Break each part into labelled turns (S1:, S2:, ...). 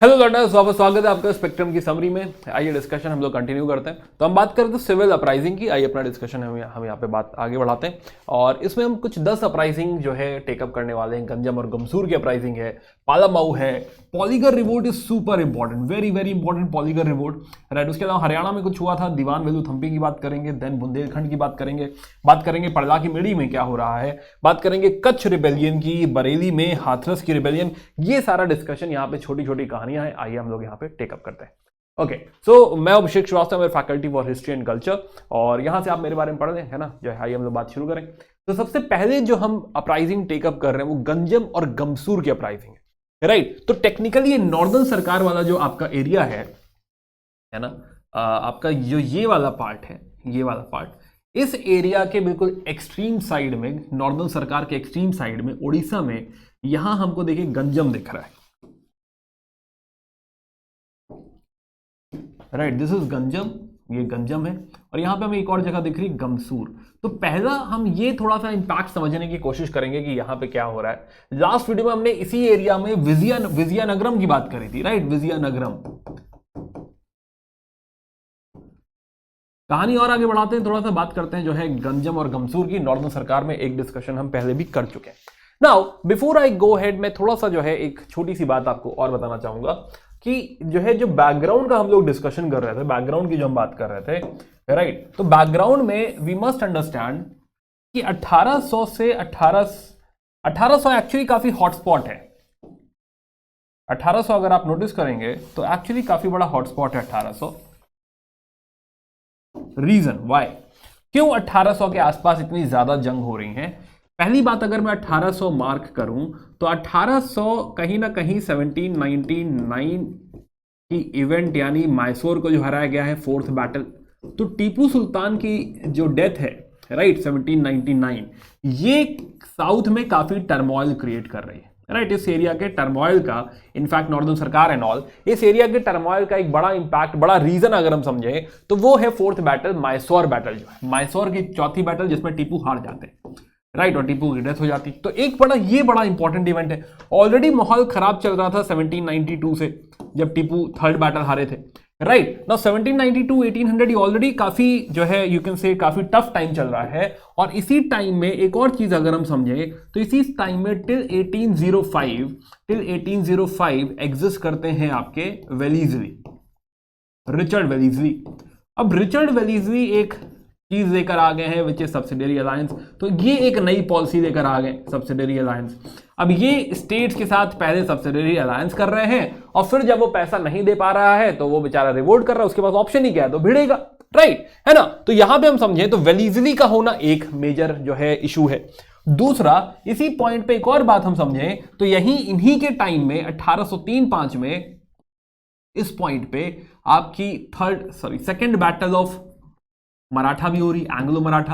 S1: Hello learners, वापस स्वागत है आपका स्पेक्ट्रम की समरी में। आइए डिस्कशन हम लोग कंटिन्यू करते हैं। तो हम बात करते हैं सिविल अपराइजिंग की। आइए अपना डिस्कशन हम यहाँ पे बात आगे बढ़ाते हैं और इसमें हम कुछ 10 अपराइजिंग जो है टेकअप करने वाले हैं। गंजम और गमसूर की अपराइजिंग है, पालामाऊ है, Poligar revolt is super important, very very important Poligar revolt, right. उसके अलावा हरियाणा में कुछ हुआ था, दीवान वेलुथम्पी की बात करेंगे, देन बुंदेलखंड की बात करेंगे पड़ला की मेड़ी में क्या हो रहा है, बात करेंगे कच्छ रिबेलियन की, बरेली में हाथरस की रिबेलियन। ये सारा डिस्कशन यहाँ पे छोटी छोटी कहानियां हैं, आइए हम लोग यहाँ पे टेकअप करते हैं। ओके, सो मैं अभिषेक श्रीवास्तव, मेरे faculty for history and culture, और यहाँ से आप मेरे बारे में पढ़ लें, है ना। जो है आइए हम लोग बात शुरू करें। तो सबसे पहले जो हम अपराइजिंग टेकअप कर रहे हैं वो गंजम और गमसूर की अपराइजिंग है, राइट। तो टेक्निकली ये नॉर्दर्न सरकार वाला जो आपका एरिया है ना, आपका जो ये वाला पार्ट है, ये वाला पार्ट, इस एरिया के बिल्कुल एक्सट्रीम साइड में, नॉर्दर्न सरकार के एक्सट्रीम साइड में, उड़ीसा में, यहां हमको देखिए गंजम दिख रहा है, राइट। दिस इज गंजम, ये गंजम है, और यहां पे हमें एक और जगह दिख रही गमसूर। तो पहला हम ये थोड़ा सा इंपैक्ट समझने की कोशिश करेंगे कि यहां पे क्या हो रहा है। लास्ट वीडियो में हमने इसी एरिया में विजयनगरम की बात करी थी, राइट। विजयनगरम कहानी और आगे बढ़ाते हैं, थोड़ा सा बात करते हैं जो है गंजम और गमसूर की। नॉर्दर्न सरकार में एक डिस्कशन हम पहले भी कर चुके हैं। Now before I go head, मैं थोड़ा सा जो है एक छोटी सी बात आपको और बताना चाहूंगा कि जो है जो बैकग्राउंड का हम लोग डिस्कशन कर रहे थे, बैकग्राउंड की जो हम बात कर रहे थे, राइट। तो बैकग्राउंड में वी मस्ट अंडरस्टैंड कि 1800 से 1800 एक्चुअली काफी हॉटस्पॉट है। 1800 अगर आप नोटिस करेंगे तो एक्चुअली काफी बड़ा हॉटस्पॉट है 1800। रीजन वाई, क्यों 1800 के आसपास इतनी ज्यादा जंग हो रही है। पहली बात, अगर मैं 1800 मार्क करूं तो 1800 कहीं ना कहीं 1799 की इवेंट, यानी मैसूर को जो हराया गया है, फोर्थ बैटल। तो टीपू सुल्तान की जो डेथ है, राइट, 1799, ये साउथ में काफी टर्मोइल क्रिएट कर रही है, राइट। इस एरिया के टर्मोइल का, इनफैक्ट नॉर्दर्न सरकार एंड ऑल, इस एरिया के टर्मोइल का एक बड़ा इंपैक्ट, बड़ा रीजन अगर हम समझें तो वो है फोर्थ बैटल, मैसूर बैटल, जो है मैसूर की चौथी बैटल, जिसमें टीपू हार जाते हैं, राइट, और टीपू की डेथ हो जाती। तो एक ये बड़ा इंपॉर्टेंट इवेंट है। ऑलरेडी माहौल खराब चल रहा था 1792 से, जब टीपू थर्ड बैटल हारे थे, राइट। नाउ 1792 1800 ये ऑलरेडी काफी जो है यू कैन से काफी टफ टाइम चल रहा है। और इसी टाइम में एक और चीज अगर हम समझें तो इसी टाइम में टिल 1805 एग्जिस्ट करते हैं आपके वेलीजली, रिचर्ड वेलीजली। अब रिचर्ड वेलीजली एक चीज लेकर आ गए हैं विच इज सब्सिडरी अलायंस। तो ये एक नई पॉलिसी लेकर आ गए, सब्सिडरी अलायंस। अब ये स्टेट्स के साथ पहले सब्सिडरी अलायंस कर रहे हैं, और फिर जब वो पैसा नहीं दे पा रहा है तो वो बेचारा रिवोल्ट कर रहा है, उसके पास ऑप्शन ही क्या है, तो भिड़ेगा, राइट, है ना। तो यहां पे हम समझें तो वेलीजली का होना एक मेजर जो है इशू है। दूसरा, इसी पॉइंट पे एक और बात हम समझें तो यही इन्हीं के टाइम में 1803-5 में इस पॉइंट पे आपकी सेकेंड बैटल ऑफ मराठा भी हो रही, एंग्लो मराठा।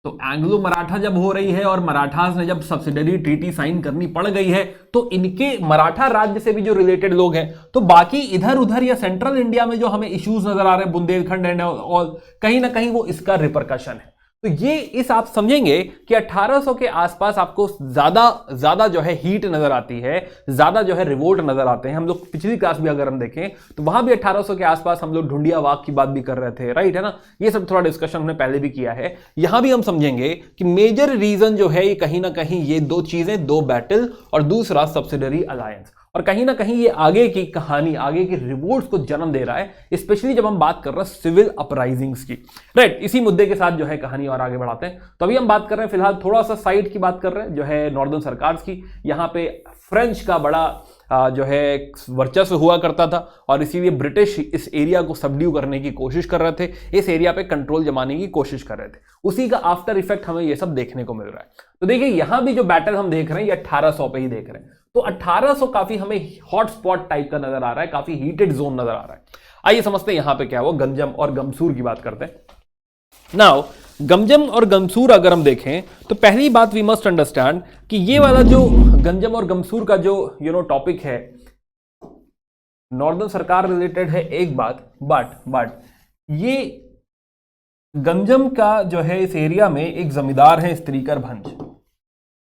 S1: तो एंग्लो मराठा जब हो रही है और मराठास ने जब सब्सिडरी ट्रीटी साइन करनी पड़ गई है, तो इनके मराठा राज्य से भी जो रिलेटेड लोग हैं, तो बाकी इधर उधर या सेंट्रल इंडिया में जो हमें इश्यूज नजर आ रहे हैं, बुंदेलखंड एंड ऑल, कहीं ना कहीं वो इसका रिपरकशन है। तो ये इस आप समझेंगे कि 1800 के आसपास आपको ज्यादा जो है हीट नजर आती है, ज्यादा जो है रिवोल्ट नजर आते हैं। हम लोग पिछली क्लास भी अगर हम देखें तो वहां भी 1800 के आसपास हम लोग ढूंढिया वाक की बात भी कर रहे थे, राइट, है ना। ये सब थोड़ा डिस्कशन हमने पहले भी किया है। यहां भी हम समझेंगे कि मेजर रीजन जो है ये कहीं ना कहीं ये दो चीजें, दो बैटल और दूसरा सब्सिडरी अलायंस, और कहीं ना कहीं ये आगे की कहानी, आगे की रिवोल्ट्स को जन्म दे रहा है, स्पेशली जब हम बात कर रहे हैं सिविल अपराइजिंग्स की, राइट। इसी मुद्दे के साथ जो है कहानी और आगे बढ़ाते हैं। तो अभी हम बात कर रहे हैं फिलहाल थोड़ा सा साइड की बात कर रहे हैं, जो है नॉर्दर्न सरकार की। यहाँ पे फ्रेंच का बड़ा जो है वर्चस्व हुआ करता था, और इसीलिए ब्रिटिश इस एरिया को सबड्यू करने की कोशिश कर रहे थे, इस एरिया पे कंट्रोल जमाने की कोशिश कर रहे थे। उसी का आफ्टर इफेक्ट हमें ये सब देखने को मिल रहा है। तो देखिए यहां भी जो बैटल हम देख रहे हैं ये 1800 पे ही देख रहे हैं। तो 1800 काफी हमें हॉटस्पॉट टाइप का नजर आ रहा है, काफी हीटेड जोन नजर आ रहा है। आइए समझते हैं यहां पे क्या हुआ, गंजम और गमसूर की बात करते हैं। नाउ गंजम और गमसूर अगर हम देखें तो पहली बात वी मस्ट अंडरस्टैंड कि ये वाला जो गंजम और गमसूर का जो टॉपिक है, नॉर्दर्न सरकार रिलेटेड है एक बात, बट ये गंजम का जो है इस एरिया में एक जमींदार है स्त्रीकर भंज,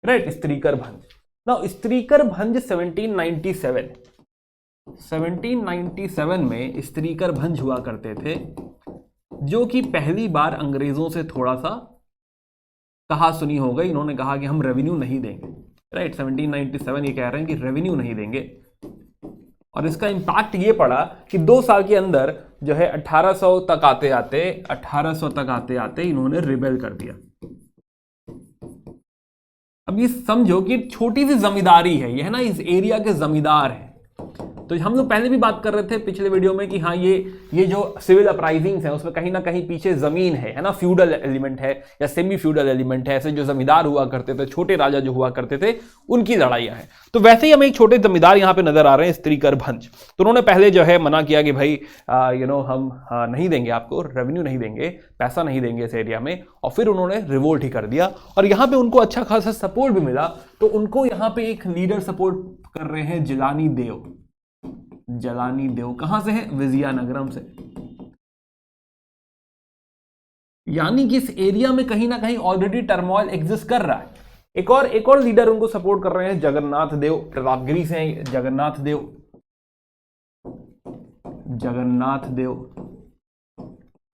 S1: राइट, स्त्रीकर भंज। नाउ स्त्रीकर भंज 1797 1797 में स्त्रीकर भंज हुआ करते थे, जो कि पहली बार अंग्रेजों से थोड़ा सा कहा सुनी हो गई। इन्होंने कहा कि हम रेवेन्यू नहीं देंगे, राइट। 1797 ये कह रहे हैं कि रेवेन्यू नहीं देंगे, और इसका इंपैक्ट ये पड़ा कि 2 साल के अंदर जो है 1800 तक आते आते इन्होंने रिबेल कर दिया। अब ये समझो कि छोटी सी जमींदारी है ये, है ना, इस एरिया के जमींदार हैं। तो हम लोग पहले भी बात कर रहे थे पिछले वीडियो में कि हाँ ये जो सिविल अपराइजिंग्स है उसमें कहीं ना कहीं पीछे जमीन है ना, फ्यूडल एलिमेंट है या सेमी फ्यूडल एलिमेंट है। ऐसे जो जमींदार हुआ करते थे, छोटे राजा जो हुआ करते थे, उनकी लड़ाइयां हैं। तो वैसे ही हमें एक छोटे जमींदार यहां पे नजर आ रहे हैं, स्त्रीकर भंज। तो उन्होंने पहले जो है मना किया कि भाई हम नहीं देंगे, आपको रेवेन्यू नहीं देंगे, पैसा नहीं देंगे इस एरिया में। और फिर उन्होंने रिवोल्ट ही कर दिया, और यहां पे उनको अच्छा खासा सपोर्ट भी मिला। तो उनको यहां पे एक लीडर सपोर्ट कर रहे हैं, जलानी देव। कहां से है? विजयनगरम से। यानी कि इस एरिया में कहीं ना कहीं ऑलरेडी टर्मोइल एग्जिस्ट कर रहा है। एक और लीडर उनको सपोर्ट कर रहे हैं, जगन्नाथ देव। प्रतापगिरी से हैं जगन्नाथ देव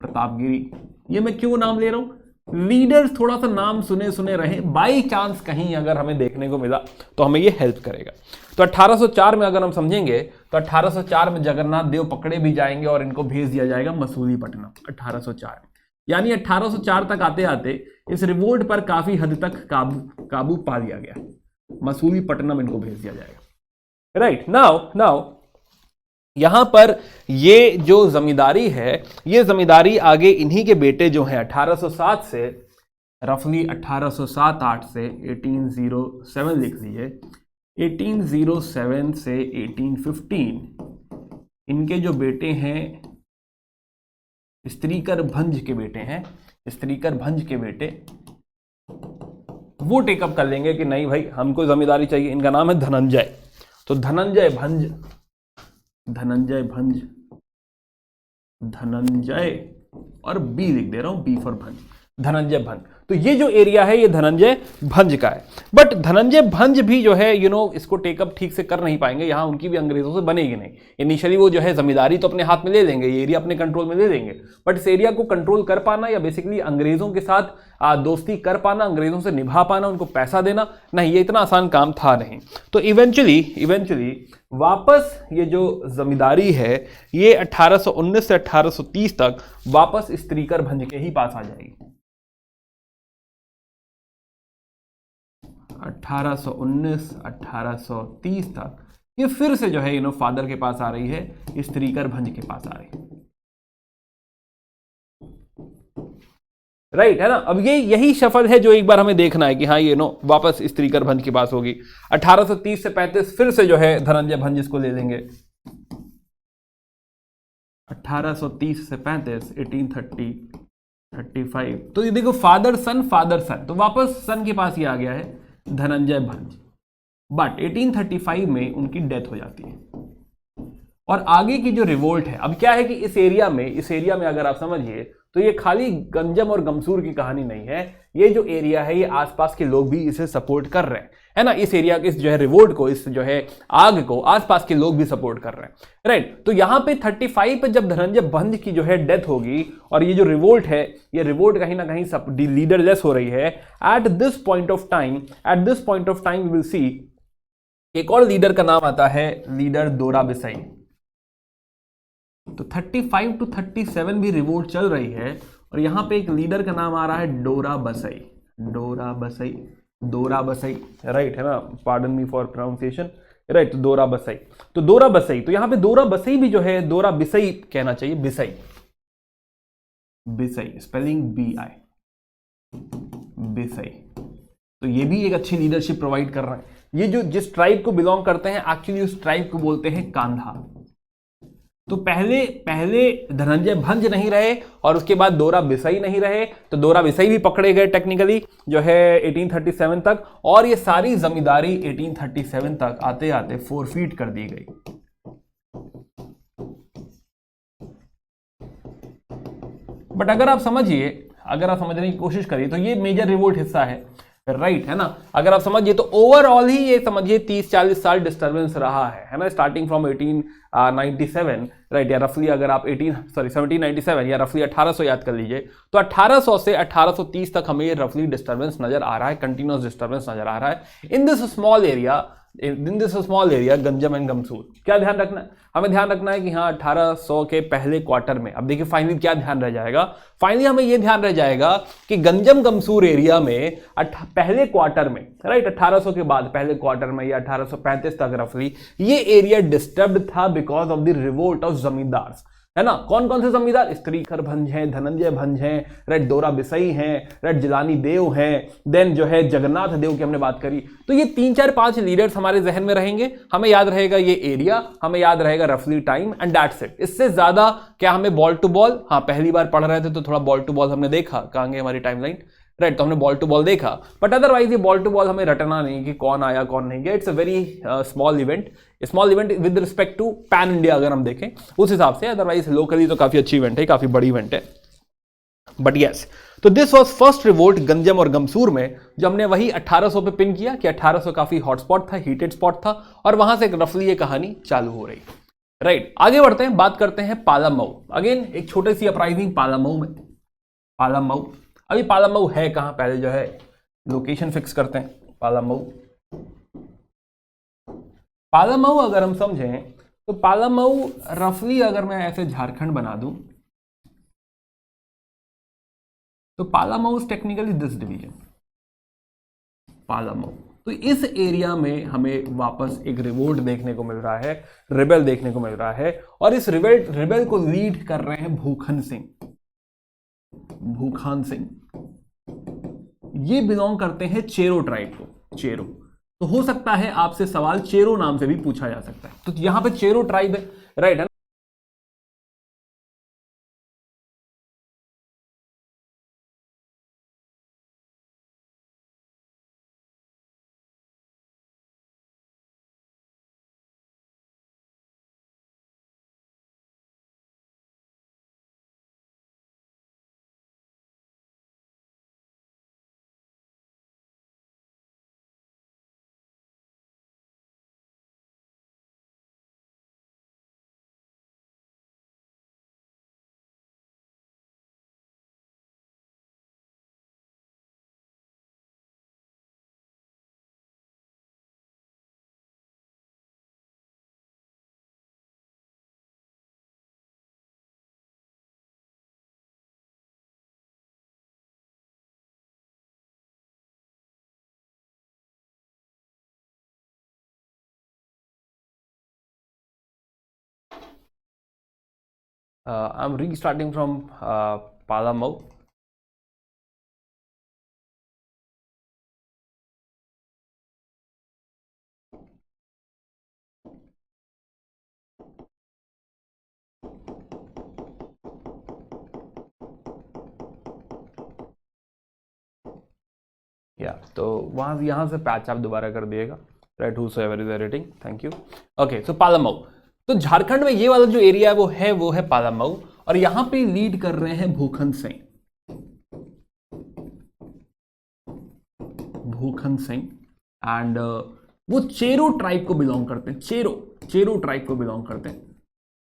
S1: प्रतापगिरी। ये मैं क्यों नाम ले रहा हूं? लीडर्स थोड़ा सा नाम सुने रहे, बाई चांस कहीं अगर हमें देखने को मिला तो हमें ये हेल्प करेगा। तो 1804 में अगर हम समझेंगे तो 1804 में जगन्नाथ देव पकड़े भी जाएंगे और इनको भेज दिया जाएगा मसूलीपट्टनम 1804 में। यानी 1804 तक आते आते इस रिवोल्ट पर काफी हद तक काबू पा लिया गया। मसूलीपट्टनम इनको भेज दिया जाएगा, राइट। नाउ यहां पर ये जो जमींदारी है, ये जमींदारी आगे इन्हीं के बेटे जो हैं 1807 से रफली 1807-8 से 1807 लिख लीजिए, 1807 से 1815 इनके जो बेटे हैं, स्त्रीकर भंज के बेटे वो टेकअप कर लेंगे कि नहीं भाई हमको जमींदारी चाहिए। इनका नाम है धनंजय। तो धनंजय और बी लिख दे रहा हूं, बी फॉर भंज, धनंजय भंज। तो ये जो एरिया है ये धनंजय भंज का है। बट धनंजय भंज भी जो है इसको टेकअप ठीक से कर नहीं पाएंगे, यहां उनकी भी अंग्रेजों से बनेगी नहीं। इनिशियली वो जो है जमींदारी तो अपने हाथ में ले लेंगे, ये एरिया अपने कंट्रोल में ले लेंगे, बट इस एरिया को कंट्रोल कर पाना या बेसिकली अंग्रेजों के साथ दोस्ती कर पाना, अंग्रेजों से निभा पाना, उनको पैसा देना, नहीं, ये इतना आसान काम था नहीं। तो इवेंचुअली वापस ये जो जमींदारी है ये 1819 से 1830 तक वापस स्त्रीकर भंज के ही पास आ जाएगी। 1819 1830 तक ये फिर से जो है फादर के पास आ रही है, स्त्रीकर भंज के पास आ रही है, राइट, है ना। अब यही शफल है जो एक बार हमें देखना है कि हाँ ये वापस स्त्रीकर भंज के पास होगी। 1830 से 35 फिर से जो है धनंजय भंज इसको ले लेंगे। 1830 से 35 1830 35। तो ये देखो फादर सन, तो वापस सन के पास ये आ गया है धनंजय भंज। बट 1835 में उनकी डेथ हो जाती है। और आगे की जो रिवोल्ट है, अब क्या है कि इस एरिया में अगर आप समझिए तो ये खाली गंजम और गमसूर की कहानी नहीं है। ये जो एरिया है ये आसपास के लोग भी इसे सपोर्ट कर रहे हैं, है ना। इस एरिया के, इस जो है रिवोल्ट को, इस जो है आग को आसपास के लोग भी सपोर्ट कर रहे हैं, राइट। तो यहां पे 35 पे जब धनंजय भंज की जो है डेथ होगी और ये जो रिवोल्ट है, ये रिवोल्ट कहीं ना कहीं सब लीडरलेस हो रही है। At this point of time we will see एक और लीडर का नाम आता है, लीडर दोरा बिसाई। तो 35 to 37 भी रिवोल्ट चल रही है और यहां पे एक लीडर का नाम आ रहा है डोरा बसई, राइट, है ना। Pardon me for pronunciation, right. तो दोरा बसई, तो यहां पे दोरा बसई भी जो है, दोरा बिसई कहना चाहिए, बिसई स्पेलिंग BI, बिसई। तो ये भी एक अच्छी लीडरशिप प्रोवाइड कर रहा है। ये जो जिस ट्राइब को बिलोंग करते हैं एक्चुअली उस ट्राइब को बोलते हैं कांधा। तो पहले धनंजय भंज नहीं रहे और उसके बाद दोरा बिसई नहीं रहे, तो दोरा बिसई भी पकड़े गए टेक्निकली जो है 1837 तक, और ये सारी जमींदारी 1837 तक आते आते फोरफीट कर दी गई। बट अगर आप समझने की कोशिश करिए तो ये मेजर रिवोल्ट हिस्सा है। राइट, है ना। अगर आप समझिए तो ओवरऑल ही ये समझिए 30-40 साल डिस्टर्बेंस रहा है ना, स्टार्टिंग फ्रॉम 1897, राइट, या रफली अगर आप 1797 या रफली 1800 याद कर लीजिए, तो 1800 से 1830 तक हमें ये रफली डिस्टर्बेंस नजर आ रहा है, कंटिन्यूस डिस्टर्बेंस नजर आ रहा है in this small area Ganjam and Ghumsur. क्या ध्यान रखना है, हमें ध्यान रखना है कि हाँ 1800 के पहले क्वार्टर में, अब देखिए फाइनली क्या ध्यान रह जाएगा, फाइनली हमें यह ध्यान रह जाएगा कि गंजम गमसूर एरिया में पहले क्वार्टर में, राइट, 1800 के बाद पहले क्वार्टर में या 1835 तक रफली ये एरिया डिस्टर्ब्ड था because of the revolt of zamindars, है ना। कौन कौन से जमींदार, स्त्रीकर भंज हैं, धनंजय भंज हैं, राइट, दोरा बिसई हैं, राइट, जिलानी देव हैं, देन जो है जगन्नाथ देव की हमने बात करी। तो ये 3-4-5 लीडर्स हमारे जहन में रहेंगे, हमें याद रहेगा ये एरिया, हमें याद रहेगा रफली टाइम एंड दैट्स इट। इससे ज्यादा क्या हमें बॉल टू बॉल, हाँ पहली बार पढ़ रहे थे तो थोड़ा बॉल टू बॉल हमने देखा, कहांगे हमारी टाइमलाइन, राइट, तो हमने बॉल टू बॉल देखा, बट अदरवाइज ये बॉल टू बॉल हमें रटना नहीं कि कौन आया कौन नहीं गया। It's a very small event with respect to pan India अगर हम देखें उस हिसाब से, अदरवाइज लोकली तो काफी अच्छी इवेंट है, काफी बड़ी इवेंट है। बट यस, तो this was first revolt Ganjam और गमसूर में, जो हमने वही 1800 पे पिन किया कि 1800 काफी हॉटस्पॉट था, हीटेड स्पॉट था, और वहां से रफली ये कहानी चालू हो रही, राइट। आगे बढ़ते हैं, बात करते हैं पालामऊ। अगेन एक छोटी सी अपराइजिंग पालामऊ में, पालामऊ अभी पालामऊ है कहां, पहले जो है लोकेशन फिक्स करते हैं। पालामऊ अगर हम समझें तो पालामऊ रफली अगर मैं ऐसे झारखंड बना दूं तो पालामऊ टेक्निकली दिस डिवीजन पालामऊ। तो इस एरिया में हमें वापस एक रिवोल्ट देखने को मिल रहा है, रिबेल देखने को मिल रहा है, और इस रिबेल को लीड कर रहे हैं भूखन सिंह। ये बिलोंग करते हैं चेरो ट्राइब को, चेरो। तो हो सकता है आपसे सवाल चेरो नाम से भी पूछा जा सकता है, तो यहां पे चेरो ट्राइब है, राइट, है ना। I'm restarting from Palamau. तो वहां यहां से पैच आप दोबारा कर दिएगा, right, whosoever is editing, thank you. Okay, so Palamau, तो झारखंड में ये वाला जो एरिया है वो है पालामऊ, और यहां पे लीड कर रहे हैं भूखन सिंह, एंड वो चेरो ट्राइब को बिलोंग करते हैं, चेरो ट्राइब को बिलोंग करते हैं,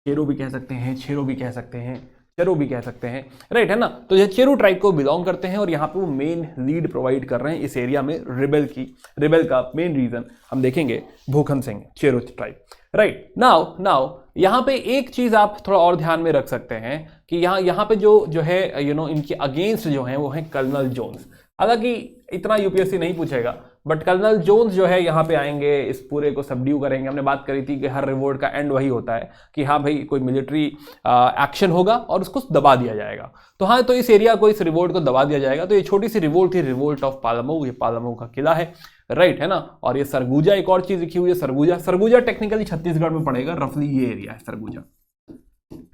S1: चेरो भी कह सकते हैं, चेरो भी कह सकते हैं, चेरो भी कह सकते हैं, राइट, है ना। तो ये चेरो ट्राइब को बिलोंग करते हैं, और यहाँ पे वो मेन लीड प्रोवाइड कर रहे हैं इस एरिया में रिबेल का मेन रीजन हम देखेंगे Bhukhan Singh, Chero tribe, right. Now यहाँ पे एक चीज आप थोड़ा और ध्यान में रख सकते हैं कि यहाँ पे जो है इनके अगेंस्ट जो है वो है कर्नल जोन्स। हालांकि इतना यूपीएससी नहीं पूछेगा, बट कर्नल जोन्स जो है यहाँ पे आएंगे, इस पूरे को सबड्यू करेंगे। हमने बात करी थी कि हर रिवोल्ट का एंड वही होता है कि हाँ भाई कोई मिलिट्री एक्शन होगा और उसको दबा दिया जाएगा। तो हाँ, तो इस एरिया को, इस रिवोल्ट को दबा दिया जाएगा। तो ये छोटी सी रिवोल्ट थी, रिवोल्ट ऑफ पालामऊ, ये पालामऊ का किला है, राइट, है ना। और ये सरगुजा, एक और चीज लिखी हुई है सरगुजा टेक्निकली छत्तीसगढ़ में पड़ेगा, रफली ये एरिया है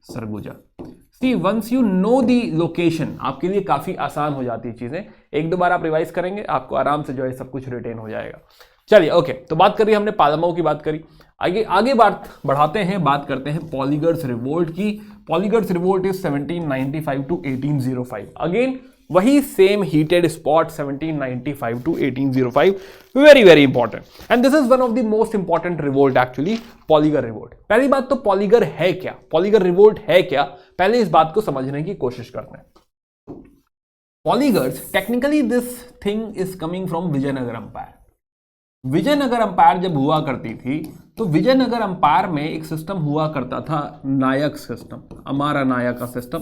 S1: Surguja. See once you know the location, आपके लिए काफी आसान हो जाती है चीजें, एक दो बार आप रिवाइज करेंगे आपको आराम से जो है सब कुछ रिटेन हो जाएगा। चलिए, ओके, तो बात करिए, हमने पालामऊ की बात करी, आगे बात बढ़ाते हैं, बात करते हैं पॉलीगर्स रिवोल्ट की। Poligars revolt is 1795 to 1805। Again वही same heated spot 1795 to 1805, very very important. And this is one of the most important revolt actually, poligar revolt. पहली बात तो पॉलीगर है क्या, पॉलीगर रिवोल्ट है क्या, पहले इस बात को समझने की कोशिश करते हैं। Poligars, technically this thing is coming from Vijayanagar empire. Vijayanagar empire जब हुआ करती थी तो विजयनगर अंपायर में एक सिस्टम हुआ करता था, नायक सिस्टम, हमारा नायक का सिस्टम,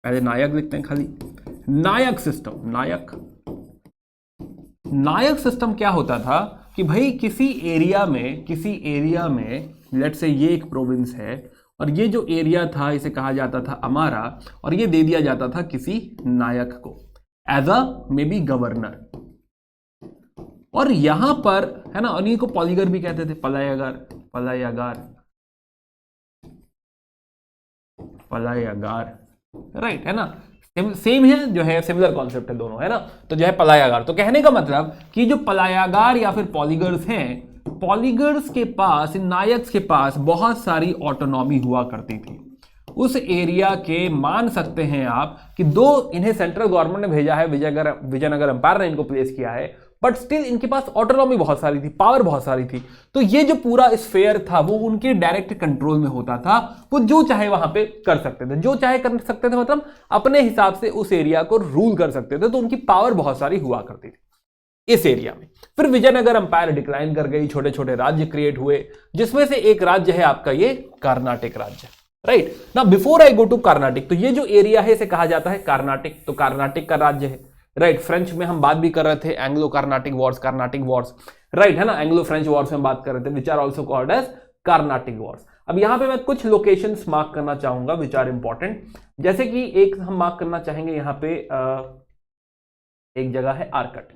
S1: पहले नायक लिखते हैं खाली, नायक सिस्टम। नायक सिस्टम क्या होता था कि भाई किसी एरिया में लेट्स से ये एक प्रोविंस है और ये जो एरिया था इसे कहा जाता था हमारा, और ये दे दिया जाता था किसी नायक को as a maybe governor. और यहां पर है ना, उन्हीं को पॉलीगर भी कहते थे, पलायगार, राइट, है ना, सेम है, जो है सिमिलर कॉन्सेप्ट है दोनों, है ना। तो जो है पलायगार, तो कहने का मतलब कि जो पलायगार या फिर पॉलीगर्स हैं, पॉलीगर्स के पास, इन नायक्स के पास बहुत सारी ऑटोनॉमी हुआ करती थी उस एरिया के। मान सकते हैं आप कि दो इन्हें सेंट्रल गवर्नमेंट ने भेजा है, विजयनगर अंपायर ने इनको प्लेस किया है, बट स्टिल इनके पास ऑटोनॉमी बहुत सारी थी, पावर बहुत सारी थी। तो ये जो पूरा स्फेयर था वो उनके डायरेक्ट कंट्रोल में होता था, वो जो चाहे वहां पे कर सकते थे, जो चाहे कर सकते थे, मतलब अपने हिसाब से उस एरिया को रूल कर सकते थे। तो उनकी पावर बहुत सारी हुआ करती थी इस एरिया में। फिर विजयनगर अंपायर डिक्लाइन कर गई, छोटे छोटे राज्य क्रिएट हुए, जिसमें से एक राज्य है आपका ये कर्नाटक राज्य, राइट ना। Before I go to Karnataka, तो ये जो एरिया है इसे कहा जाता है कर्नाटक, तो कर्नाटक का राज्य है, राइट। फ्रेंच में हम बात भी कर रहे थे, एंग्लो कर्नाटिक वॉर्स, राइट, है ना, एंग्लो फ्रेंच वॉर्स में बात कर रहे थे, which are also called as Carnatic wars. अब यहां पे मैं कुछ लोकेशंस मार्क करना चाहूंगा विच आर इंपॉर्टेंट, जैसे कि एक हम मार्क करना चाहेंगे यहां पे, एक जगह है आर्कट,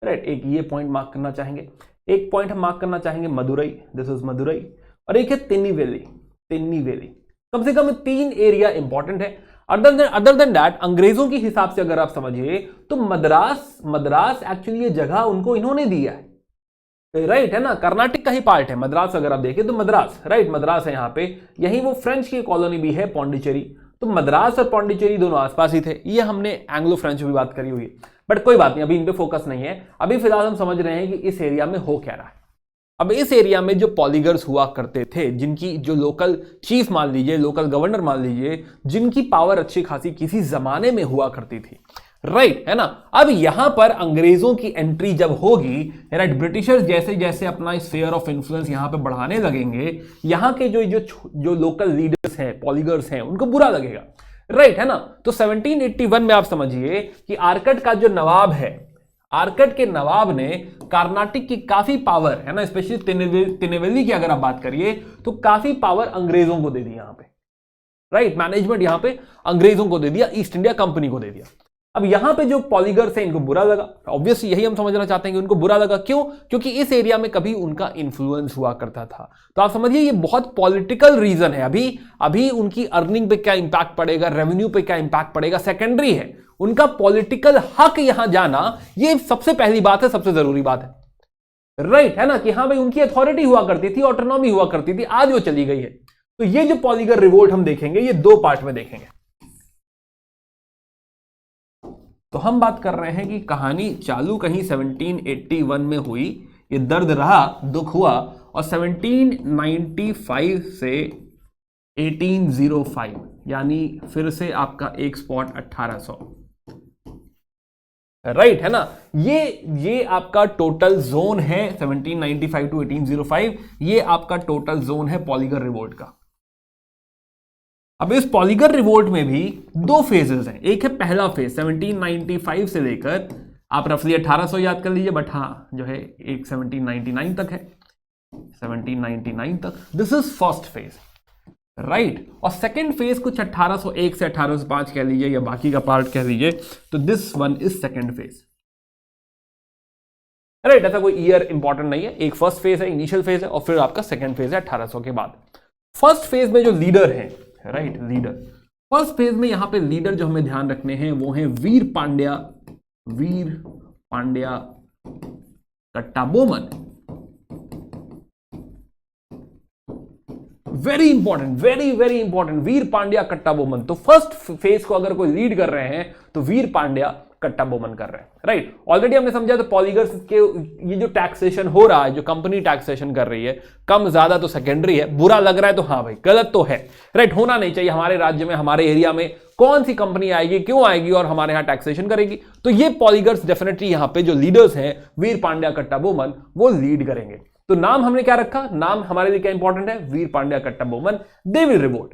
S1: राइट, एक ये पॉइंट मार्क करना चाहेंगे। एक पॉइंट हम मार्क करना चाहेंगे मदुरई, दिस इज मदुरई, और एक है तिन्नीवेली। कम से कम 3 एरिया इंपॉर्टेंट है। अदर देन दैट, अंग्रेजों के हिसाब से अगर आप समझिए तो मद्रास एक्चुअली ये जगह उनको इन्होंने दिया है, राइट, है ना, कर्नाटक का ही पार्ट है मद्रास। अगर आप देखें तो मद्रास, राइट, मद्रास है यहाँ पे, यही वो फ्रेंच की कॉलोनी भी है पौंडीचेरी। तो मद्रास और पौंडीचेरी दोनों आसपास ही थे। ये हमने एंग्लो फ्रेंच में भी बात करी हुई है, बट कोई बात नहीं, अभी इन पे फोकस नहीं है। अभी फिलहाल हम समझ रहे हैं कि इस एरिया में हो क्या रहा है। अब इस एरिया में जो पॉलीगर्स हुआ करते थे, जिनकी जो लोकल चीफ मान लीजिए, लोकल गवर्नर मान लीजिए, जिनकी पावर अच्छी खासी किसी जमाने में हुआ करती थी, राइट, है ना। अब यहां पर अंग्रेजों की एंट्री जब होगी, राइट, ब्रिटिशर्स जैसे जैसे अपना स्फीयर ऑफ इन्फ्लुएंस यहां पे बढ़ाने लगेंगे, यहां के जो लोकल लीडर्स हैं, पॉलीगर्स हैं, उनको बुरा लगेगा, राइट, है ना। तो 1781 में आप समझिए कि आर्कट का जो नवाब है, आर्कट के नवाब ने कर्नाटक की काफी पावर, है ना, स्पेशली तिनेवेली की अगर आप बात करिए तो काफी पावर अंग्रेजों को दे दी यहां पे, राइट, मैनेजमेंट यहां पे अंग्रेजों को दे दिया, ईस्ट इंडिया कंपनी को दे दिया। अब यहां पे जो पॉलीगर्स हैं इनको बुरा लगा, ऑब्वियसली यही हम समझना चाहते हैं कि उनको बुरा लगा। क्यों? क्योंकि इस एरिया में कभी उनका इंफ्लुएंस हुआ करता था। तो आप समझिए ये बहुत पॉलिटिकल रीजन है। अभी उनकी अर्निंग पे क्या इंपैक्ट पड़ेगा, रेवेन्यू पे क्या इंपैक्ट पड़ेगा, सेकेंडरी है। उनका पॉलिटिकल हक यहां जाना, ये सबसे पहली बात है, सबसे जरूरी बात है, राइट, है ना, कि हाँ भाई उनकी अथॉरिटी हुआ करती थी, ऑटोनॉमी हुआ करती थी, आज वो चली गई है। तो ये जो पॉलीगर रिवोल्ट हम देखेंगे, ये 2 पार्ट में देखेंगे। तो हम बात कर रहे हैं कि कहानी चालू कहीं 1781 में हुई, ये दर्द रहा, दुख हुआ, और 1795 से 1805 यानी फिर से आपका एक स्पॉट 1800, राइट, है ना। ये आपका टोटल जोन है 1795 टू 1805, ये आपका टोटल जोन है पॉलीगर रिवोल्ट का। अब इस पॉलीगर रिवोल्ट में भी 2 फेजेस हैं। एक है पहला फेज 1795 से लेकर आप रफली 1800 याद कर लीजिए, बट हाँ जो है एक 1799 तक है, 1799 तक, this is first phase, right. और सेकेंड फेज कुछ 1801 से 1805 कह लीजिए या बाकी का पार्ट कह लीजिए, तो this one is second phase, right. ऐसा कोई ईयर इंपॉर्टेंट नहीं है, एक फर्स्ट फेज है, इनिशियल फेज है, और फिर आपका सेकेंड फेज है 1800 के बाद। फर्स्ट फेज में जो लीडर है, राइट, लीडर, फर्स्ट फेज में यहां पे लीडर जो हमें ध्यान रखने हैं वो है Veera Pandya Kattabomman. Very important, very very important, Veera Pandya Kattabomman. तो फर्स्ट फेज को अगर कोई लीड कर रहे हैं तो वीर पांड्या कट्टा बोमन कर रहे हैं, राइट। ऑलरेडी हमने समझा तो पॉलीगर्स के ये जो टैक्सेशन हो रहा है, जो कंपनी टैक्सेशन कर रही है, कम ज्यादा तो सेकेंडरी है, बुरा लग रहा है तो हाँ भाई गलत तो है, राइट। होना नहीं चाहिए। हमारे राज्य में, हमारे एरिया में कौन सी कंपनी आएगी, क्यों आएगी और हमारे यहां टैक्सेशन करेगी? तो ये पॉलीगर्स डेफिनेटली यहां पे जो लीडर्स हैं वीर पांड्या कट्टा बोमन, वो लीड करेंगे। तो नाम हमने क्या रखा? नाम हमारे लिए क्या इंपॉर्टेंट है? वीर पांड्या कट्टा बोमन, दे विल रिवोल्ट।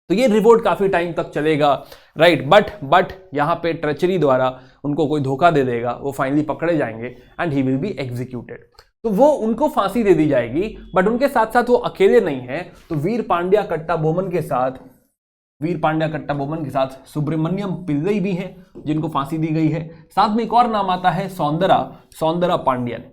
S1: तो ये रिवोल्ट काफी टाइम तक चलेगा, राइट। बट यहां पे ट्रेचरी द्वारा उनको कोई धोखा दे देगा, वो फाइनली पकड़े जाएंगे and he will be executed. तो वो उनको फांसी दे दी जाएगी, बट उनके साथ साथ वो अकेले नहीं है। तो वीर पांड्या कट्टा बोमन के साथ सुब्रमण्यम पिल्लई भी हैं जिनको फांसी दी गई है। साथ में एक और नाम आता है सौंदरा पांड्यन,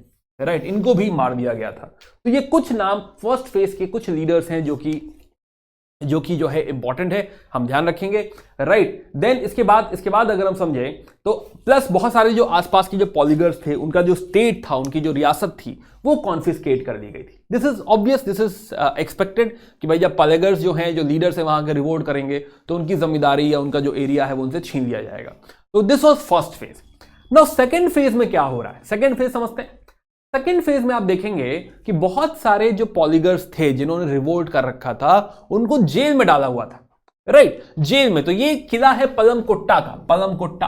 S1: राइट। इनको भी मार दिया गया था। तो ये कुछ नाम फर्स्ट फेज के कुछ लीडर्स हैं जो कि जो है इंपॉर्टेंट है, हम ध्यान रखेंगे, राइट। देन इसके बाद अगर हम समझें तो प्लस बहुत सारे जो आसपास की जो पॉलीगर्स थे, उनका जो स्टेट था, उनकी जो रियासत थी, वो कॉन्फिस्केट कर दी गई थी। This is obvious, this is expected कि भाई जब पॉलीगर्स जो हैं, जो लीडर्स हैं, वहां के रिवोल्ट करेंगे तो उनकी जमींदारी या उनका जो एरिया है वो उनसे छीन लिया जाएगा। तो this was first phase. Now second phase में क्या हो रहा है? सेकेंड फेज समझते हैं। सेकेंड फेज में आप देखेंगे कि बहुत सारे जो पॉलीगर्स थे जिन्होंने रिवोल्ट कर रखा था, उनको जेल में डाला हुआ था, राइट, जेल में। तो ये किला है पलमकोट्टा का, पलमकोट्टा।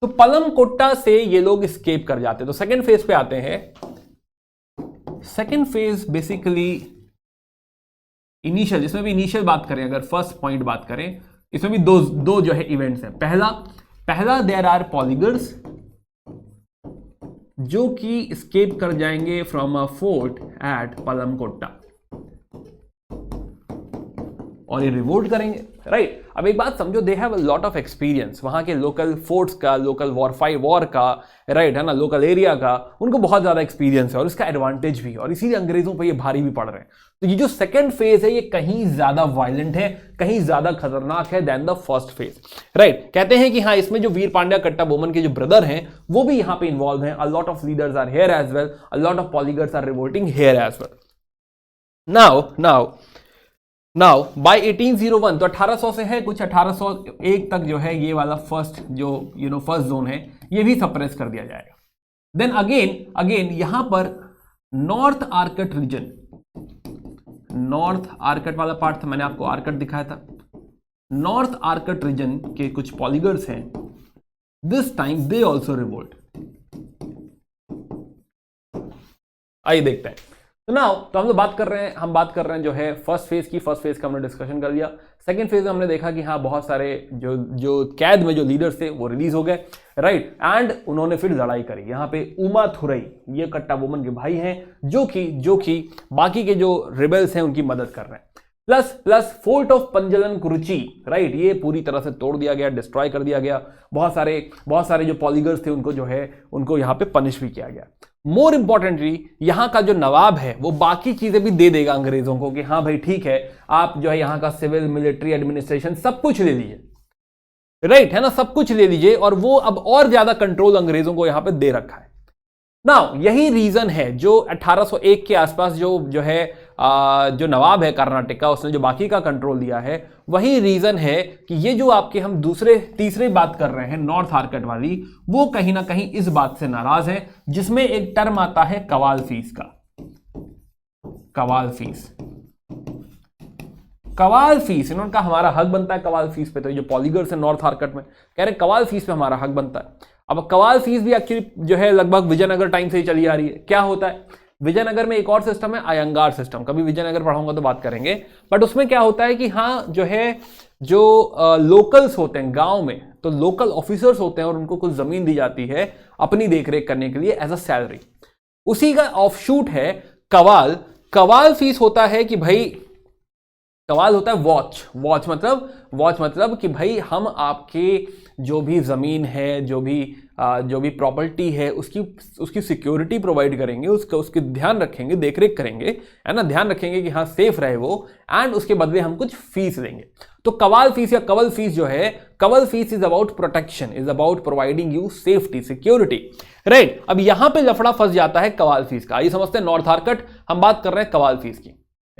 S1: तो पलमकोट्टा से ये लोग एस्केप कर जाते। तो सेकेंड फेज पे आते हैं। सेकेंड फेज बेसिकली इनिशियल, इसमें भी इनिशियल बात करें, अगर फर्स्ट पॉइंट बात करें, इसमें भी दो जो है इवेंट्स हैं। पहला देयर आर पॉलीगर्स जो कि एस्केप कर जाएंगे फ्रॉम अ फोर्ट एट पलमकोट्टा और ये रिवोल्ट करेंगे, राइट। अब एक बात समझो, they have a lot of experience, वहां के लोकल फोर्ट्स का, लोकल वॉर का, राइट है ना, लोकल एरिया का, उनको बहुत ज्यादा एक्सपीरियंस है और इसका एडवांटेज भी है, और इसीलिए अंग्रेजों पर ये भारी भी पड़ रहे हैं। तो ये जो सेकंड फेज है ये कहीं ज्यादा वायलेंट है, कहीं ज्यादा खतरनाक है than the first phase, right. कहते हैं कि हाँ, इसमें जो वीर पांड्या कट्टा बोमन के जो ब्रदर हैं वो भी यहां पे इन्वॉल्व हैं। A lot of leaders are here as well, a lot of poligars are revolting here as well. Now by 1801, तो 1800 से है कुछ 1801 तक जो है ये वाला फर्स्ट जो फर्स्ट जोन है ये भी सप्रेस कर दिया जाएगा। देन अगेन यहां पर north Arcot region, north Arcot वाला पार्ट था, मैंने आपको आर्कट दिखाया था। नॉर्थ आर्कट रीजन के कुछ पॉलीगर्स हैं, this time they also revolt. आइए देखते हैं। तो हम लोग बात कर रहे हैं जो है फर्स्ट फेज का हमने डिस्कशन कर लिया। सेकंड फेज में हमने देखा कि हाँ, बहुत सारे जो कैद में जो लीडर्स थे वो रिलीज हो गए, राइट, एंड उन्होंने फिर लड़ाई करी। यहाँ पे उमा थुरई, ये कट्टा बोमन के भाई हैं जो कि बाकी के जो रिबेल्स हैं उनकी मदद कर रहे हैं। प्लस फोर्ट ऑफ पंजलन कुरुची, राइट, ये पूरी तरह से तोड़ दिया गया, डिस्ट्रॉय कर दिया गया। बहुत सारे जो पॉलीगर्स थे उनको यहाँ पे पनिश भी किया गया। मोर इंपॉर्टेंटली यहाँ का जो नवाब है वो बाकी चीजें भी दे देगा अंग्रेजों को कि हाँ भाई ठीक है, आप जो है यहाँ का सिविल मिलिट्री एडमिनिस्ट्रेशन सब कुछ ले लीजिए, राइट है ना, सब कुछ ले लीजिए। और वो अब और ज्यादा कंट्रोल अंग्रेजों को यहाँ पे दे रखा है। नाउ यही रीजन है जो 1801 के आसपास जो है जो नवाब है कर्नाटक का, उसने जो बाकी का कंट्रोल दिया है, वही रीजन है कि ये जो आपके हम तीसरे बात कर रहे हैं नॉर्थ आर्कट वाली, वो कहीं ना कहीं इस बात से नाराज है, जिसमें एक टर्म आता है कवाल फीस का। कवाल फीस इन्होंने कहा हमारा हक बनता है कवाल फीस पे। तो ये जो पॉलीगर्स है नॉर्थ आर्कट में कह रहे कवाल फीस पे हमारा हक बनता है। अब कवाल फीस भी एक्चुअली जो है लगभग विजयनगर टाइम से ही चली आ रही है। क्या होता है विजयनगर में, एक और सिस्टम है अयंगार सिस्टम, कभी विजयनगर पढ़ाऊंगा तो बात करेंगे। बट उसमें क्या होता है कि हाँ जो है जो लोकल्स होते हैं गांव में, तो लोकल ऑफिसर्स होते हैं और उनको कुछ जमीन दी जाती है अपनी देखरेख करने के लिए एज अ सैलरी। उसी का ऑफशूट है कवाल। कवाल फीस होता है कि भाई कवाल होता है वॉच मतलब कि भाई हम आपके जो भी जमीन है, जो भी प्रॉपर्टी है, उसकी सिक्योरिटी प्रोवाइड करेंगे, उसके ध्यान रखेंगे, देखरेख करेंगे, है ना, ध्यान रखेंगे कि हाँ सेफ रहे वो, एंड उसके बदले हम कुछ फीस लेंगे। तो कवाल फीस या कवल फीस जो है, kaval fees is about protection, is about providing you safety, security, right. अब यहां पे लफड़ा फंस जाता है कवाल फीस का। आइए समझते हैं नॉर्थ आर्कट, हम बात कर रहे हैं कवाल फीस की,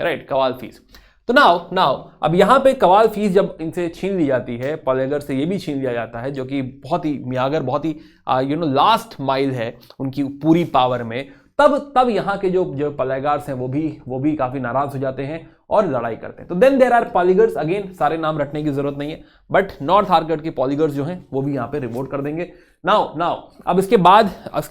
S1: राइट, कवाल फीस। तो नाउ अब यहाँ पे कवाल फीस जब इनसे छीन ली जाती है, पॉलीगर से ये भी छीन लिया जाता है, जो कि बहुत ही मियागर, बहुत ही लास्ट माइल है उनकी पूरी पावर में, तब यहाँ के जो पॉलीगार्स हैं वो भी काफी नाराज हो जाते हैं और लड़ाई करते हैं। तो then there are poligars, again सारे नाम रटने की जरूरत नहीं है, बट नॉर्थ आर्कट के पॉलीगर्स जो हैं वो भी यहाँ पे रिवोल्ट कर देंगे। नाउ अब इसके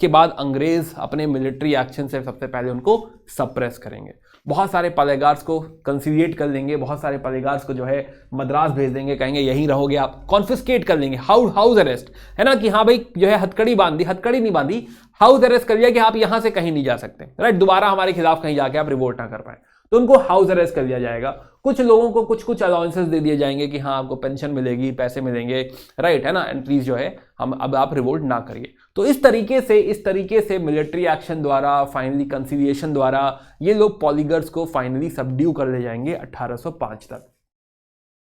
S1: बाद अंग्रेज अपने मिलिट्री एक्शन से सबसे पहले उनको सप्रेस करेंगे। बहुत सारे पॉलीगार्स को कंसीलिएट कर लेंगे, बहुत सारे पॉलीगार्स को जो है मद्रास भेज देंगे, कहेंगे यहीं रहोगे आप, कॉन्फिस्केट कर लेंगे, हाउस अरेस्ट, है ना, कि हाँ भाई जो है हथकड़ी नहीं बांधी, हाउस अरेस्ट कर लिया कि आप यहां से कहीं नहीं जा सकते, राइट, दोबारा हमारे खिलाफ कहीं जाके आप रिवोल्ट ना कर पाए, तो उनको हाउस अरेस्ट कर लिया जाएगा। कुछ लोगों को कुछ अलाउंसेस दे दिए जाएंगे कि हाँ आपको पेंशन मिलेगी, पैसे मिलेंगे, राइट, है ना, एंड प्लीज जो है हम अब आप रिवोल्ट ना करिए। तो इस तरीके से मिलिट्री एक्शन द्वारा, फाइनली कंसिलिएशन द्वारा ये लोग पॉलीगर्स को फाइनली सबड्यू कर ले जाएंगे 1805 तक।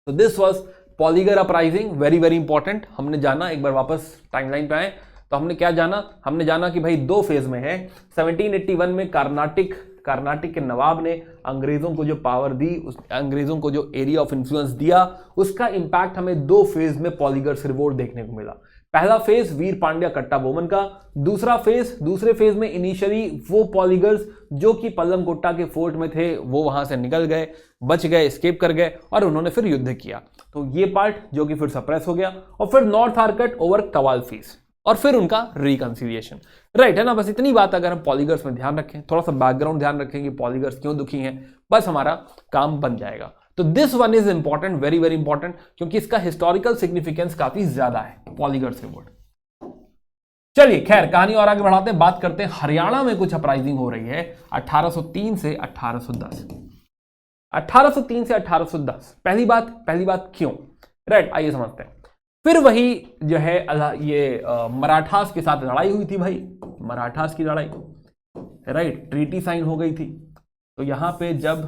S1: तो this was पॉलीगर uprising, very very important. हमने जाना, एक बार वापस टाइमलाइन पे आए तो हमने क्या जाना, हमने जाना कि भाई दो फेज में है। 1781 में कर्नाटक के नवाब ने अंग्रेजों को जो पावर दी, अंग्रेजों को जो एरिया ऑफ इन्फ्लुएंस दिया, उसका इंपैक्ट हमें दो फेज में पॉलीगर्स रिवोल्ट देखने को मिला। पहला फेज वीर पांड्या कट्टा बोमन का, दूसरे फेज में इनिशियली वो पॉलीगर्स जो कि पल्लम कोट्टा के फोर्ट में थे वो वहां से निकल गए, बच गए, एस्केप कर गए और उन्होंने फिर युद्ध किया। तो ये पार्ट जो कि फिर सप्रेस हो गया, और फिर north Arcot over Kawal fees, और फिर उनका रिकंसिलिएशन, राइट, है ना। बस इतनी बात अगर हम पॉलीगर्स में ध्यान रखें, थोड़ा सा बैकग्राउंड ध्यान रखें कि पॉलीगर्स क्यों दुखी हैं, बस हमारा काम बन जाएगा। तो this one is important, very very important, क्योंकि इसका हिस्टोरिकल सिग्निफिकेंस काफी ज्यादा है पॉलीगर्स रिवोल्ट। चलिए खैर कहानी और आगे बढ़ाते हैं, बात करते हैं हरियाणा में कुछ अपराइजिंग हो रही है 1803 से 1810। 1803 से 1810 पहली बात क्यों, राइट, आइए समझते हैं। फिर वही जो है ये मराठास के साथ लड़ाई हुई थी भाई, मराठास की लड़ाई, राइट, ट्रीटी साइन हो गई थी। तो यहां पे जब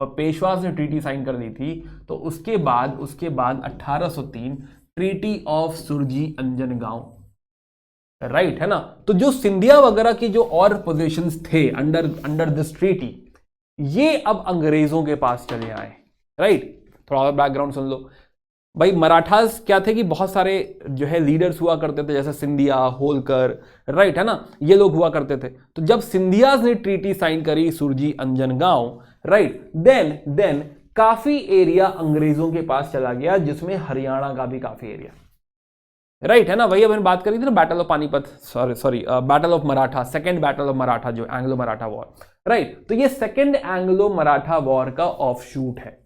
S1: पेशवास ने ट्रीटी साइन कर दी थी तो उसके बाद 1803 treaty of Surji Anjangaon, right, है ना। तो जो सिंधिया वगैरह की जो और पोजीशंस थे अंडर दिस ट्रीटी, ये अब अंग्रेजों के पास चले आए, राइट। थोड़ा और बैकग्राउंड सुन लो भाई। मराठास क्या थे कि बहुत सारे जो है लीडर्स हुआ करते थे, जैसे सिंधिया, होलकर, राइट, है ना, ये लोग हुआ करते थे। तो जब सिंधियाज ने ट्रीटी साइन करी सुरजी अंजनगांव, राइट, देन काफी एरिया अंग्रेजों के पास चला गया, जिसमें हरियाणा का भी काफी एरिया, राइट, है ना। वही अब मैंने बात करी थी ना battle of Panipat, sorry battle of Maratha, second battle of Maratha, जो एंग्लो मराठा वॉर, राइट। तो ये सेकेंड एंग्लो मराठा वॉर का ऑफशूट है।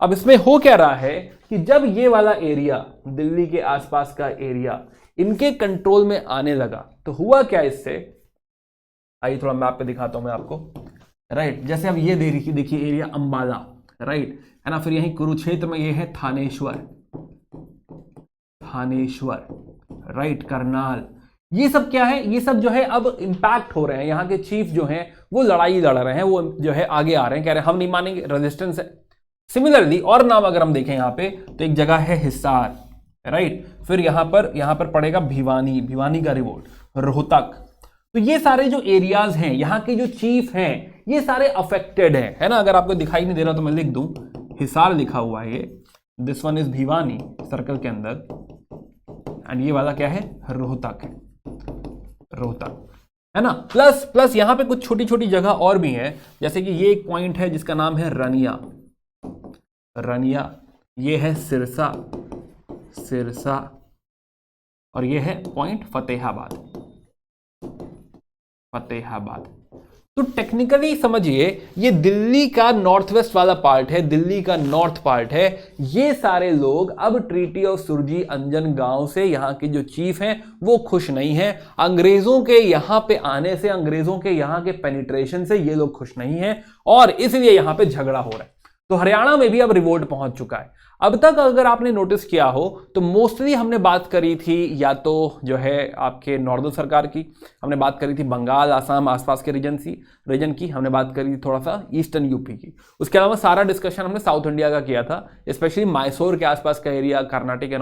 S1: अब इसमें हो क्या रहा है कि जब ये वाला एरिया, दिल्ली के आसपास का एरिया इनके कंट्रोल में आने लगा, तो हुआ क्या इससे, आइए थोड़ा मैप पे दिखाता हूं मैं आपको, राइट। जैसे अब ये देखिए एरिया अंबाला, राइट, है ना। फिर यहीं कुरुक्षेत्र में ये है थानेश्वर, राइट, करनाल, ये सब क्या है, ये सब जो है अब इंपैक्ट हो रहे हैं। यहाँ के चीफ जो हैं वो लड़ाई लड़ रहे हैं, वो जो है आगे आ रहे हैं, कह रहे हैं हम नहीं मानेंगे, रेजिस्टेंस है। सिमिलरली और नाम अगर हम देखें यहाँ पे, तो एक जगह है हिसार, राइट, फिर यहाँ पर पड़ेगा भिवानी का रिवोल्ट, रोहतक। तो ये सारे जो एरियाज हैं, यहाँ के जो चीफ हैं, ये सारे अफेक्टेड हैं, है ना। अगर आपको दिखाई नहीं दे रहा तो मैं लिख दूं, हिसार लिखा हुआ है ये, this one is Bhiwani circle के अंदर, एंड ये वाला क्या है, रोहतक है ना। प्लस यहाँ पे कुछ छोटी छोटी जगह और भी है, जैसे कि ये एक पॉइंट है जिसका नाम है रनिया, ये है सिरसा, और ये है पॉइंट फतेहाबाद। तो टेक्निकली समझिए ये दिल्ली का नॉर्थ वेस्ट वाला पार्ट है, दिल्ली का नॉर्थ पार्ट है। ये सारे लोग अब ट्रीटी ऑफ सुरजी अंजनगांव से यहाँ के जो चीफ हैं वो खुश नहीं हैं। अंग्रेजों के यहाँ पे आने से, अंग्रेजों के यहाँ के पेनिट्रेशन से ये लोग खुश नहीं हैं, और इसलिए यहाँ पे झगड़ा हो रहा है। तो हरियाणा में भी अब रिवोल्ट पहुंच चुका है। अब तक अगर आपने नोटिस किया हो तो मोस्टली हमने बात करी थी या तो जो है आपके नॉर्दर्न सरकार की, हमने बात करी थी बंगाल आसाम आसपास के रीजन की, हमने बात करी थी थोड़ा सा ईस्टर्न यूपी की। उसके अलावा सारा डिस्कशन हमने साउथ इंडिया का किया था, स्पेशली मैसूर के आसपास का एरिया, कर्नाटक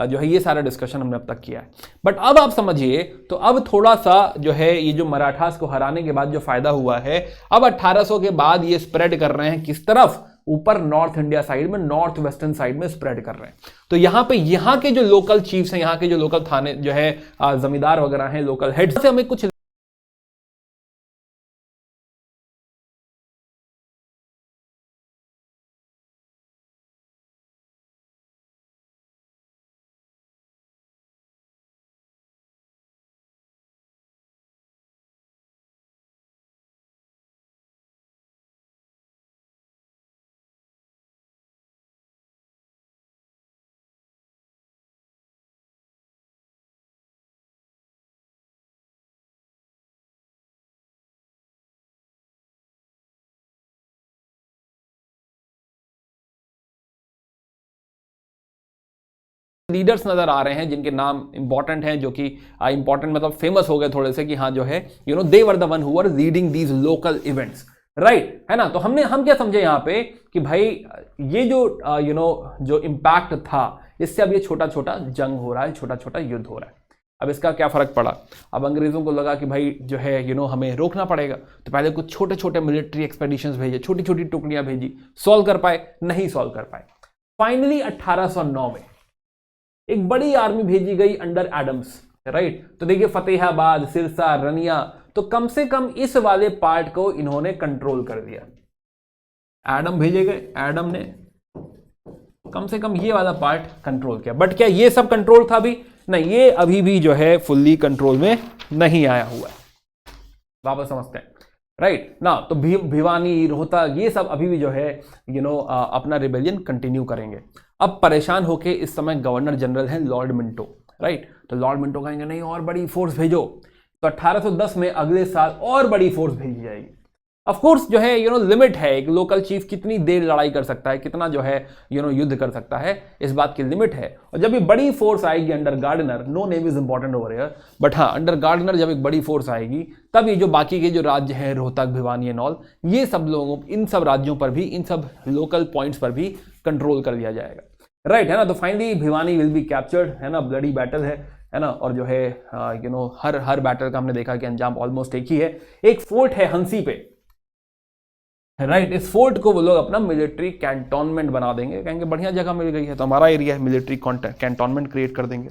S1: जो है, ये सारा डिस्कशन हमने अब तक किया है। बट अब आप समझिए, तो अब थोड़ा सा जो है ये जो मराठास को हराने के बाद जो फायदा हुआ है, अब 1800 के बाद ये स्प्रेड कर रहे हैं किस तरफ, ऊपर नॉर्थ इंडिया साइड में, नॉर्थ वेस्टर्न साइड में स्प्रेड कर रहे हैं। तो यहां पे यहाँ के जो लोकल चीफ्स हैं, यहाँ के जो लोकल थाने जो है जमींदार वगैरह हैं, लोकल हेड्स से हमें कुछ लीडर्स नजर आ रहे हैं जिनके नाम इंपॉर्टेंट हैं, जो कि इंपॉर्टेंट मतलब फेमस हो गए थोड़े से, कि हाँ जो है they were the one who are leading these local events, right, है ना। तो हम क्या समझे यहाँ पे कि भाई ये जो जो इम्पैक्ट था, इससे अब ये छोटा छोटा जंग हो रहा है, छोटा छोटा युद्ध हो रहा है। अब इसका क्या फर्क पड़ा, अब अंग्रेजों को लगा कि भाई जो है हमें रोकना पड़ेगा, तो पहले कुछ छोटे छोटे मिलिट्री एक्सपेडिशंस भेजे, छोटी छोटी टुकड़ियां भेजी, सॉल्व कर पाए, नहीं सॉल्व कर पाए। फाइनली 1809 में एक बड़ी आर्मी भेजी गई अंडर एडम्स, राइट। तो देखिए फतेहाबाद, सिरसा, रनिया, तो कम से कम इस वाले पार्ट को इन्होंने कंट्रोल कर दिया। एडम भेजे गए, एडम ने कम से कम ये वाला पार्ट कंट्रोल किया। बट क्या ये सब कंट्रोल था भी? नहीं, ये अभी भी जो है फुल्ली कंट्रोल में नहीं आया हुआ है। वापस समझते हैं, राइट ना। तो भिवानी, रोहतक, ये सब अभी भी जो है अपना रिबेलियन कंटिन्यू करेंगे। अब परेशान होके इस समय गवर्नर जनरल हैं लॉर्ड मिंटो, राइट। तो लॉर्ड मिंटो कहेंगे नहीं और बड़ी फोर्स भेजो, तो 1810 में अगले साल और बड़ी फोर्स भेजी जाएगी। ऑफ कोर्स जो है लिमिट है, एक लोकल चीफ कितनी देर लड़ाई कर सकता है, कितना जो है युद्ध कर सकता है, इस बात की लिमिट है। और जब ये बड़ी फोर्स आएगी under Gardner, no name is important over here, but हाँ अंडर गार्डनर जब एक बड़ी फोर्स आएगी, तब ये जो बाकी के जो राज्य हैं, रोहतक, भिवानी एंड ऑल, ये सब लोगों, इन सब राज्यों पर भी, इन सब लोकल पॉइंट्स पर भी कंट्रोल कर लिया जाएगा, राइट, है ना। तो finally Bhiwani will be captured, है ना, ब्लडी बैटल है ना। और जो है हर बैटल का हमने देखा कि अंजाम ऑलमोस्ट एक ही है। एक फोर्ट है हंसी पे, राइट, इस फोर्ट को वो लोग अपना मिलिट्री कैंटोनमेंट बना देंगे, कहेंगे बढ़िया जगह मिल गई है तो हमारा एरिया है, मिलिट्री कैंटोनमेंट क्रिएट कर देंगे।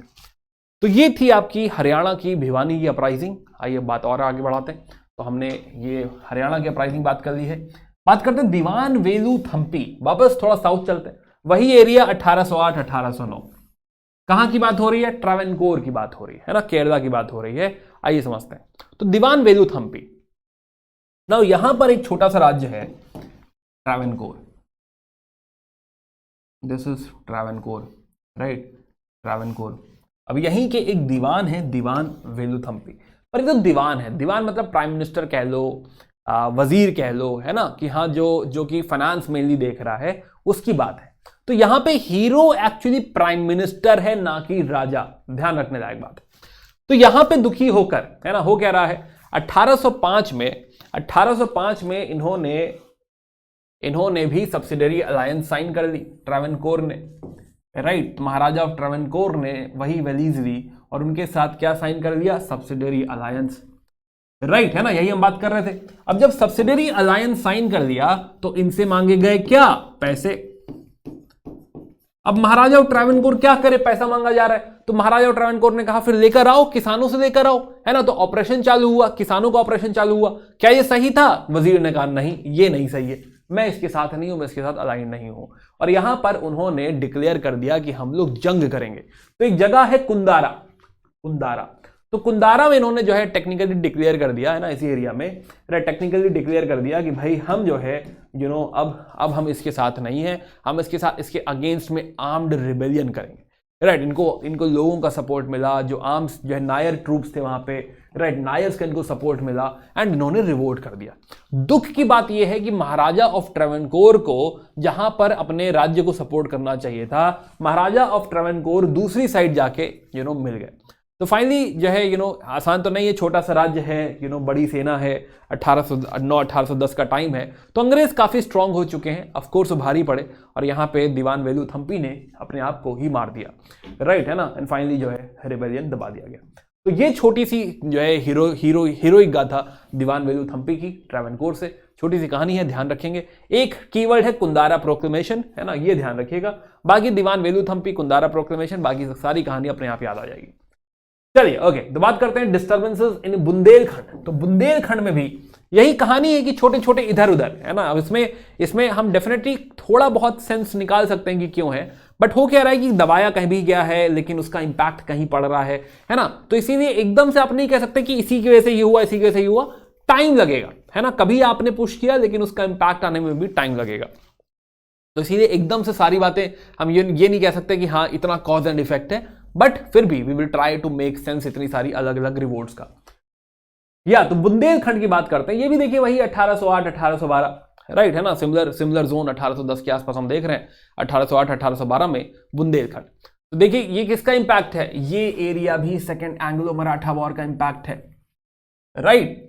S1: तो ये थी आपकी हरियाणा की भिवानी की अपराइजिंग। आइए बात और आगे बढ़ाते हैं। तो हमने ये हरियाणा की अपराइजिंग बात कर ली है। बात करते हैं दीवान वेलू थम्पी, वापस थोड़ा साउथ चलते हैं, वही एरिया 1808 1809। कहां की बात हो रही है? ट्रावेनकोर की बात हो रही है ना, केरला की बात हो रही है। आइए समझते हैं। तो दीवान वेलू थम्पी, ना यहां पर एक छोटा सा राज्य है Travancore, this is Travancore, right, Travancore. अब यहीं के एक दीवान है, दीवान वेलुथम्पी। पर ये तो दीवान है, दीवान मतलब प्राइम मिनिस्टर कह लो, वजीर कह लो, है ना, कि हाँ जो कि फाइनेंस मेनली देख रहा है, उसकी बात है। तो यहां पे हीरो एक्चुअली प्राइम मिनिस्टर है, ना कि राजा, ध्यान रखने लायक बात है। तो यहां पे दुखी होकर, है ना, हो क्या रहा है, 1805 में इन्होंने भी सब्सिडरी अलायंस साइन कर ली ट्रावेनकोर ने, राइट। महाराजा ऑफ ट्रावेनकोर ने वही वेलीजली और उनके साथ क्या साइन कर लिया? सब्सिडरी अलायंस, राइट, है ना, यही हम बात कर रहे थे। अब जब सब्सिडरी अलायंस साइन कर लिया तो इनसे मांगे गए क्या? पैसे। अब महाराजा ऑफ ट्रावेनकोर क्या करे, पैसा मांगा जा रहा है, तो महाराजा ऑफ ट्रावेनकोर ने कहा फिर लेकर आओ, किसानों से लेकर आओ, है ना। तो ऑपरेशन चालू हुआ, किसानों का ऑपरेशन चालू हुआ। क्या ये सही था? वजीर ने कहा नहीं, ये नहीं सही है, मैं इसके साथ नहीं हूं, मैं इसके साथ अलाइन नहीं हूं। और यहां पर उन्होंने डिक्लेयर कर दिया कि हम लोग जंग करेंगे। तो एक जगह है कुंदारा, तो कुंदारा में इन्होंने जो है टेक्निकली डिक्लेयर कर दिया, है ना, इसी एरिया में टेक्निकली डिक्लेयर कर दिया कि भाई हम जो है अब हम इसके साथ नहीं है, हम इसके अगेंस्ट में आर्म्ड रिबेलियन करेंगे, राइट। इनको लोगों का सपोर्ट मिला, जो आर्म्स जो है नायर ट्रूप्स थे वहां पे, राइट, नायर्स का इनको सपोर्ट मिला एंड इन्होंने रिवोल्ट कर दिया। दुख की बात यह है कि महाराजा ऑफ ट्रेवनकोर को जहां पर अपने राज्य को सपोर्ट करना चाहिए था, महाराजा ऑफ ट्रेवनकोर दूसरी साइड जाके मिल गए। तो फाइनली जो है आसान तो नहीं है, छोटा सा राज्य है, बड़ी सेना है, 1810 का टाइम है, तो अंग्रेज काफी स्ट्रांग हो चुके हैं, ऑफ कोर्स भारी पड़े और यहाँ पे दीवान वेलुथम्पी ने अपने आप को ही मार दिया, राइट है ना, एंड फाइनली जो है रिबेलियन दबा दिया गया। तो ये छोटी सी जो है हीरोइक गाथा दीवान वेलुथम्पी की ट्रेवनकोर से, छोटी सी कहानी है, ध्यान रखेंगे। एक कीवर्ड है कुंदारा प्रोक्लेमेशन, है ना, ये ध्यान रखिएगा। बाकी दीवान वेलुथम्पी, कुंदारा प्रोक्लेमेशन, बाकी सारी कहानी अपने आप याद आ जाएगी। चलिए ओके, तो बात करते हैं डिस्टर्बेंसेस इन बुंदेलखंड। तो बुंदेलखंड में भी यही कहानी है कि छोटे छोटे इधर उधर, है ना। अब इसमें हम डेफिनेटली थोड़ा बहुत सेंस निकाल सकते हैं कि क्यों है, बट हो क्या रहा है कि दबाया कहीं भी गया है लेकिन उसका इंपैक्ट कहीं पड़ रहा है ना। तो इसीलिए एकदम से आप नहीं कह सकते कि इसी की वजह से ये हुआ, इसी की वजह से ये हुआ, टाइम लगेगा, है ना। कभी आपने पुश किया लेकिन उसका इंपैक्ट आने में भी टाइम लगेगा। तो इसीलिए एकदम से सारी बातें हम ये नहीं कह सकते कि हाँ इतना कॉज एंड इफेक्ट है, बट फिर भी we will try to make sense इतनी सारी अलग अलग रिवोल्ट्स का। या तो बुंदेलखंड की बात करते हैं, ये भी देखिए वही 1808 1812, राइट है ना, सिमिलर जोन 1810 के आसपास हम देख रहे हैं, 1808 1812 में बुंदेलखंड। तो देखिए ये किसका इंपैक्ट है, ये एरिया भी सेकेंड एंग्लो मराठा वॉर का इंपैक्ट है, राइट।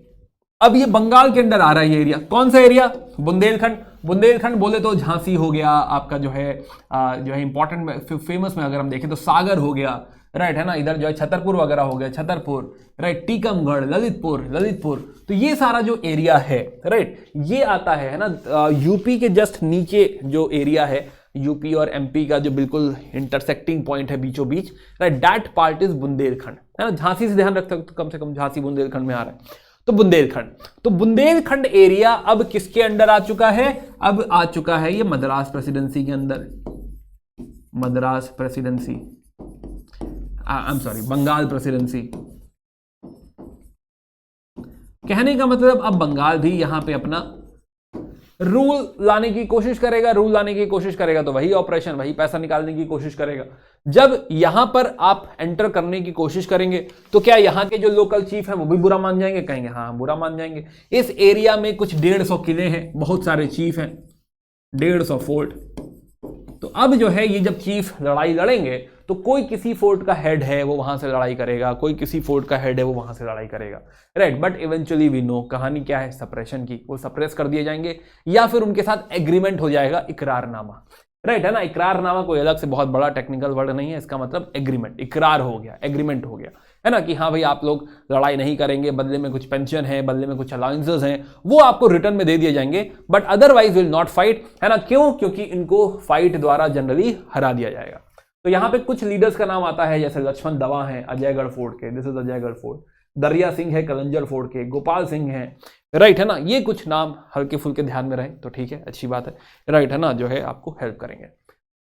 S1: अब ये बंगाल के अंदर आ रहा है ये एरिया, कौन सा एरिया, बुंदेलखंड। बुंदेलखंड बोले तो झांसी हो गया आपका, जो है इंपॉर्टेंट फेमस में अगर हम देखें तो सागर हो गया, राइट है ना, इधर जो है छतरपुर वगैरह हो गया, छतरपुर, राइट, टीकमगढ़, ललितपुर, तो ये सारा जो एरिया है, राइट, ये आता है ना यूपी के जस्ट नीचे जो एरिया है, यूपी और एमपी का जो बिल्कुल इंटरसेक्टिंग पॉइंट है बीचों बीच, right, that part is Bundelkhand, है ना। झांसी से ध्यान रख सकते हो, कम से कम झांसी बुंदेलखंड में आ रहा है। तो बुंदेलखंड एरिया अब किसके अंडर आ चुका है, अब आ चुका है ये मद्रास प्रेसिडेंसी के अंदर, मद्रास प्रेसिडेंसी, बंगाल प्रेसिडेंसी। कहने का मतलब अब बंगाल भी यहां पे अपना रूल लाने की कोशिश करेगा, तो वही ऑपरेशन, वही पैसा निकालने की कोशिश करेगा। जब यहां पर आप एंटर करने की कोशिश करेंगे तो क्या यहां के जो लोकल चीफ हैं वो भी बुरा मान जाएंगे, कहेंगे हाँ बुरा मान जाएंगे। इस एरिया में कुछ 150 किले हैं, बहुत सारे चीफ हैं, 150 फोर्ट। तो अब जो है ये जब चीफ लड़ाई लड़ेंगे तो कोई किसी फोर्ट का हेड है वो वहां से लड़ाई करेगा, कोई किसी फोर्ट का हेड है वो वहां से लड़ाई करेगा, right. But eventually we know कहानी क्या है, सप्रेशन की, वो सप्रेस कर दिए जाएंगे या फिर उनके साथ एग्रीमेंट हो जाएगा, इकरारनामा, राइट है ना। इकरारनामा कोई अलग से बहुत बड़ा टेक्निकल वर्ड नहीं है, इसका मतलब एग्रीमेंट, इकरार हो गया, एग्रीमेंट हो गया, है ना, कि हाँ भाई आप लोग लड़ाई नहीं करेंगे, बदले में कुछ पेंशन है, बदले में कुछ अलाउंसेस हैं, वो आपको रिटर्न में दे दिए जाएंगे, but otherwise will not fight, है ना। क्यों, क्योंकि इनको फाइट द्वारा जनरली हरा दिया जाएगा। तो यहां पे कुछ लीडर्स का नाम आता है, जैसे लक्ष्मण दवा है अजयगढ़ फोर्ट के, दिस इज अजयगढ़ फोर्ट, दरिया सिंह है कलंजर फोर्ट के, गोपाल सिंह है, राइट है ना। ये कुछ नाम हल्के फुल्के ध्यान में रहे तो ठीक है, अच्छी बात है, राइट है ना, जो है आपको हेल्प करेंगे।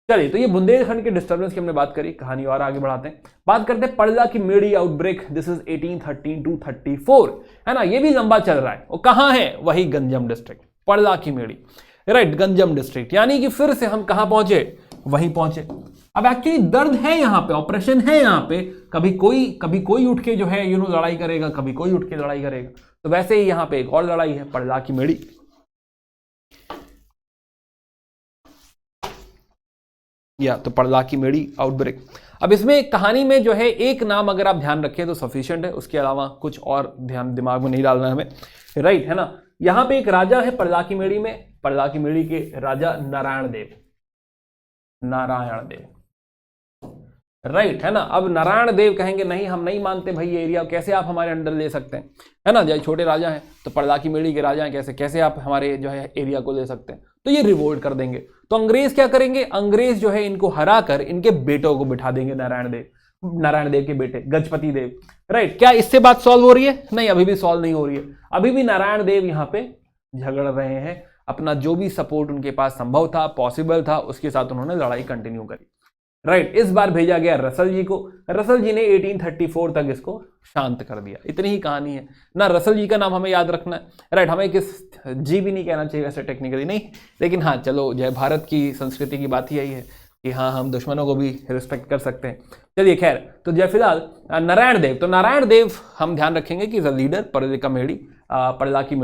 S1: चलिए, तो ये बुंदेलखंड के डिस्टर्बेंस की हमने बात करी, कहानी और आगे बढ़ाते हैं, बात करते हैं पड़ला की मेड़ी आउटब्रेक, दिस इज 1813 to 34, है ना, ये भी लंबा चल रहा है। वो कहां है, वही गंजम डिस्ट्रिक्ट, पड़ला की मेड़ी, राइट, गंजम डिस्ट्रिक्ट, यानी कि फिर से हम कहां पहुंचे, वहीं पहुंचे। अब एक्चुअली दर्द है यहां पे, ऑपरेशन है यहां पे, कभी कोई उठ के जो है लड़ाई करेगा, कभी कोई उठ के लड़ाई करेगा। तो वैसे ही यहां पे एक और लड़ाई है, पड़ला की मेड़ी, या तो पड़ला की मेड़ी आउटब्रेक। अब इसमें कहानी में जो है एक नाम अगर आप ध्यान रखें तो सफिशिएंट है, उसके अलावा कुछ और ध्यान दिमाग में नहीं डालना है हमें, राइट है ना। यहां पे एक राजा है पड़ला की मेड़ी में, पड़ला की मेड़ी के राजा नारायण देव, राइट है ना। अब नारायण देव कहेंगे नहीं हम नहीं मानते भाई ये एरिया कैसे आप हमारे अंडर ले सकते हैं, है ना, जो छोटे राजा हैं, तो पड़ला की मेड़ी के राजा हैं, कैसे आप हमारे जो है एरिया को ले सकते हैं। तो ये रिवोल्ट कर देंगे। तो अंग्रेज क्या करेंगे, अंग्रेज जो है इनको हरा कर इनके बेटों को बिठा देंगे, नारायण देव के बेटे गजपति देव, राइट। क्या इससे बात सॉल्व हो रही है, नहीं, अभी भी सॉल्व नहीं हो रही है, अभी भी नारायण देव यहाँ पे झगड़ रहे हैं, अपना जो भी सपोर्ट उनके पास संभव था, पॉसिबल था, उसके साथ उन्होंने लड़ाई कंटिन्यू करी, राइट। इस बार भेजा गया रसल जी को, रसल जी ने 1834 तक इसको शांत कर दिया। इतनी ही कहानी है ना, रसल जी का नाम हमें याद रखना है, राइट। हमें किस जी भी नहीं कहना चाहिए वैसे टेक्निकली नहीं, लेकिन हाँ चलो जो है भारत की संस्कृति की बात ही यही है कि हाँ हम दुश्मनों को भी रिस्पेक्ट कर सकते हैं। चलिए खैर, तो जय फिलहाल नारायण देव, तो नारायण देव हम ध्यान रखेंगे कि इज अ लीडर पड़लाकी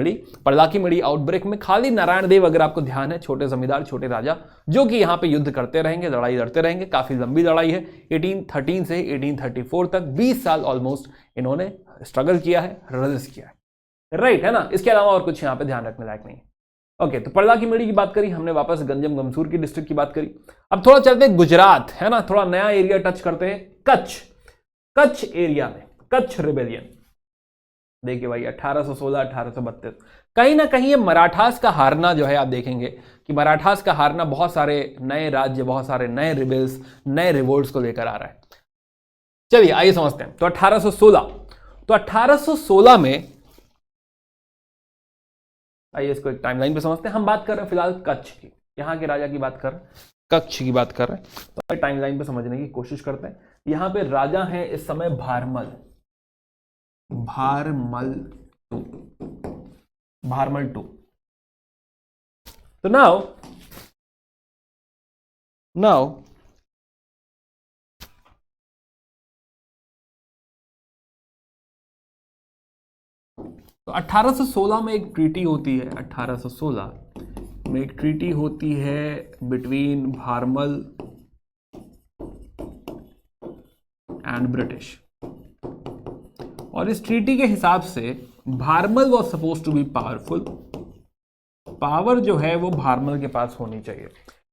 S1: मेड़ी आउटब्रेक में खाली नारायण देव, अगर आपको ध्यान है, छोटे जमींदार, छोटे राजा, जो कि यहाँ पे युद्ध करते रहेंगे, लड़ाई लड़ते रहेंगे। काफी लंबी लड़ाई है, 1813 से 1834 तक 20 साल ऑलमोस्ट इन्होंने स्ट्रगल किया है, रेजिस्ट किया है, राइट है ना। इसके अलावा और कुछ यहाँ पे ध्यान रखने लायक नहीं है। ओके, तो पड़लाकी मेड़ी की बात करी हमने, वापस गंजम गमसूर की डिस्ट्रिक्ट की बात करी। अब थोड़ा चलते हैं गुजरात, है ना, थोड़ा नया एरिया टच करते हैं, कच्छ एरिया में कच्छ रिबेलियन। देखिए भाई 1816 1832, कहीं ना कहीं ये मराठास का हारना जो है, आप देखेंगे कि मराठास का हारना बहुत सारे नए राज्य, बहुत सारे नए रिबेल्स, नए रिवोल्ट्स को लेकर आ रहा है। चलिए आइए समझते हैं। तो 1816 में, आइए इसको एक टाइमलाइन पे समझते हैं। हम बात कर रहे हैं फिलहाल कच्छ की, यहाँ के राजा की बात कर रहे हैं, कच्छ की बात कर रहे हैं, तो टाइमलाइन पे समझने की कोशिश करते हैं। यहाँ पे राजा हैं इस समय भारमल टू। तो नाउ तो 1816 में एक ट्रीटी होती है, 1816 में एक ट्रीटी होती है बिटवीन भारमल एंड ब्रिटिश, और इस ट्रीटी के हिसाब से Bharmal was suppose to be powerful, power जो है वो भारमल के पास होनी चाहिए,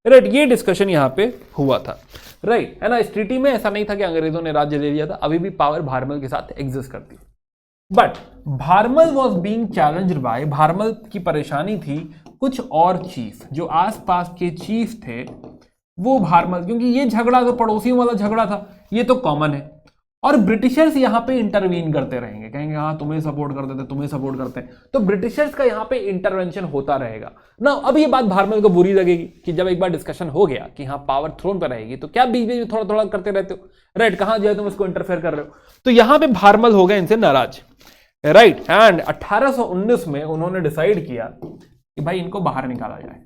S1: राइट। ये डिस्कशन यहां पे हुआ था, राइट है ना। इस ट्रीटी में ऐसा नहीं था कि अंग्रेजों ने राज्य ले लिया था, अभी भी पावर भारमल के साथ एग्जिस्ट करती है। But Bharmal was being challenged by, Bharmal की परेशानी थी कुछ और चीफ, जो आसपास के चीफ थे वो भारमल, क्योंकि ये झगड़ा तो पड़ोसियों वाला झगड़ा था, ये तो कॉमन है, और ब्रिटिशर्स यहां पे इंटरवीन करते रहेंगे, कहेंगे हाँ तुम्हें सपोर्ट करते थे, तुम्हें सपोर्ट करते हैं, तो ब्रिटिशर्स का यहां पे इंटरवेंशन होता रहेगा ना। अब ये बात भारमल को बुरी लगेगी कि जब एक बार डिस्कशन हो गया कि हाँ पावर थ्रोन पर रहेगी, तो क्या बीच में थोड़ा थोड़ा करते रहते हो, राइट, कहां जाए तुम इसको इंटरफेयर कर रहे हो। तो यहां पे भारमल हो गए इनसे नाराज, राइट। एंड 1819 में उन्होंने डिसाइड किया कि भाई इनको बाहर निकाला जाए।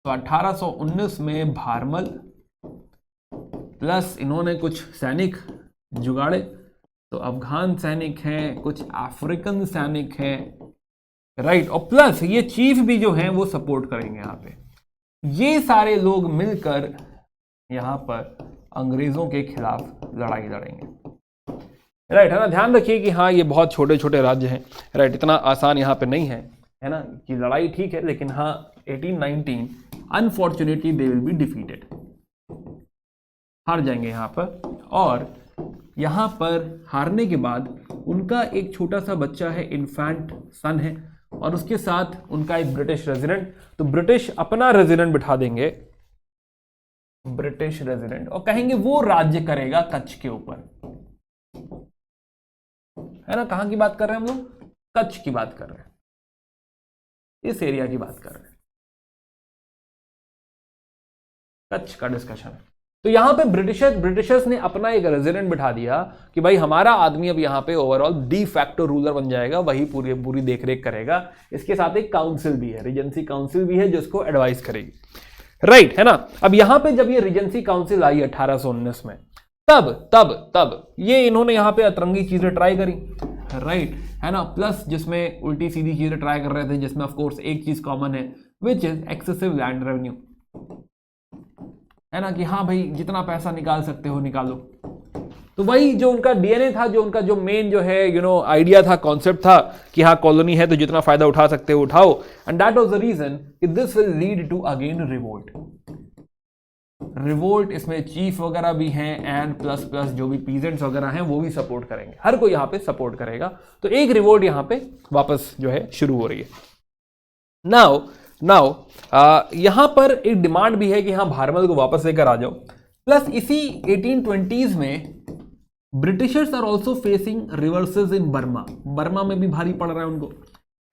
S1: तो 1819 में भारमल प्लस इन्होंने कुछ सैनिक जुगाड़े, तो अफगान सैनिक हैं, कुछ अफ्रीकन सैनिक हैं, राइट, और प्लस ये चीफ भी जो हैं वो सपोर्ट करेंगे यहां पे। ये सारे लोग मिलकर यहां पर अंग्रेजों के खिलाफ लड़ाई लड़ेंगे, राइट है ना। ध्यान रखिए कि हाँ ये बहुत छोटे छोटे राज्य हैं, राइट, इतना आसान यहाँ पे नहीं है ना, कि लड़ाई ठीक है, लेकिन हाँ 1819 unfortunately they will be defeated, हार जाएंगे यहाँ पर। और यहाँ पर हारने के बाद उनका एक छोटा सा बच्चा है, इन्फेंट सन है, और उसके साथ उनका एक ब्रिटिश रेजिडेंट, तो ब्रिटिश अपना रेजिडेंट बिठा देंगे, ब्रिटिश रेजिडेंट, और कहेंगे वो राज्य करेगा कच्छ के ऊपर, है ना। कहां की बात कर रहे हैं हम लोग, कच्छ की बात कर रहे हैं, इस एरिया की बात कर रहे हैं, कच्छ का डिस्कशन है। तो यहां पे ब्रिटिशर्स ने अपना एक रेजिडेंट बिठा दिया कि भाई हमारा आदमी अब यहां पे ओवरऑल डी फैक्टो रूलर बन जाएगा, वही पूरी देखरेख करेगा। इसके साथ एक काउंसिल भी है, रीजेंसी काउंसिल भी है, जिसको एडवाइस करेगी, राइट है ना। अब यहां पे जब ये रीजेंसी काउंसिल आई 1819 में, तब ये इन्होंने यहां पे अतरंगी चीजें ट्राई करी, राइट है ना, प्लस जिसमें उल्टी सीधी चीजें ट्राई कर रहे थे, जिसमें ऑफ कोर्स एक चीज कॉमन है, which is excessive land revenue, है ना, कि हाँ भाई जितना पैसा निकाल सकते हो निकालो। तो वही जो उनका डीएनए था, जो उनका जो मेन जो है आइडिया था, कॉन्सेप्ट था कि हाँ कॉलोनी है तो जितना फायदा उठा सकते हो उठाओ, and that was the reason कि this will lead to again revolt. इसमें चीफ वगैरह भी हैं, एंड प्लस जो भी पीजेंट्स वगैरह हैं वो भी सपोर्ट करेंगे, हर कोई यहां पे सपोर्ट करेगा। तो एक रिवोल्ट यहां पे वापस जो है शुरू हो रही है। नाउ यहां पर एक डिमांड भी है कि हाँ भारमल को वापस लेकर आ जाओ। प्लस इसी 1820s में britishers are also facing reverses in Burma में भी भारी पड़ रहा है उनको,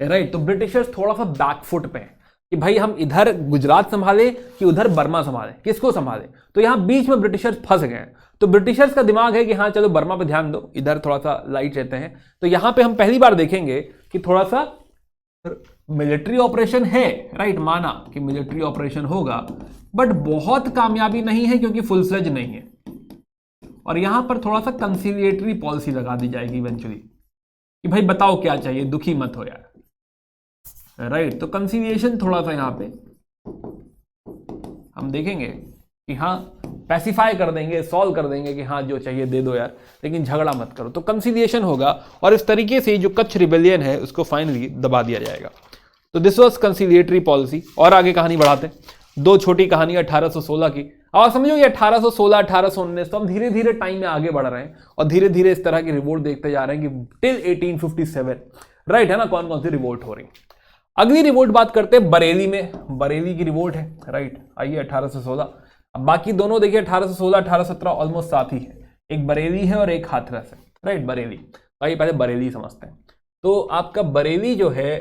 S1: राइट। तो ब्रिटिशर्स थोड़ा सा बैकफुट पे हैं कि भाई हम इधर गुजरात संभाले कि उधर बर्मा संभाले, किसको संभाले। तो यहां बीच में ब्रिटिशर्स फंस गए। तो ब्रिटिशर्स का दिमाग है कि हाँ चलो बर्मा पे ध्यान दो, इधर थोड़ा सा लाइट रहते हैं। तो यहां पे हम पहली बार देखेंगे कि थोड़ा सा मिलिट्री ऑपरेशन है, राइट, माना कि मिलिट्री ऑपरेशन होगा, बट बहुत कामयाबी नहीं है क्योंकि फुल फ्लेज नहीं है। और यहां पर थोड़ा सा कंसिलिएटरी पॉलिसी लगा दी जाएगी इवेंचुअली कि भाई बताओ क्या चाहिए, दुखी मत हो यार, राइट। तो कंसिलिएशन थोड़ा सा यहां पे हम देखेंगे कि हाँ पैसिफाई कर देंगे, सॉल्व कर देंगे कि हाँ जो चाहिए दे दो यार, लेकिन झगड़ा मत करो। तो कंसिलिएशन होगा और इस तरीके से जो कच्छ रिबेलियन है उसको फाइनली दबा दिया जाएगा। तो दिस वाज कंसिलिएटरी पॉलिसी। और आगे कहानी बढ़ाते हैं, दो छोटी कहानी 1816 की। और समझो ये 1816 1819 तो हम धीरे धीरे टाइम में आगे बढ़ रहे हैं और धीरे धीरे इस तरह की रिवोल्ट देखते जा रहे हैं कि टिल 1857, राइट है ना, कौन कौन सी रिवोल्ट हो रही। अगली रिवोल्ट बात करते हैं बरेली में, बरेली की रिवोल्ट है, राइट। आइए 1816। अब बाकी दोनों देखिए 1816 1817 ऑलमोस्ट साथ ही है, एक बरेली है और एक हाथरस है, राइट, बरेली। आइए पहले बरेली समझते हैं। तो आपका बरेली जो है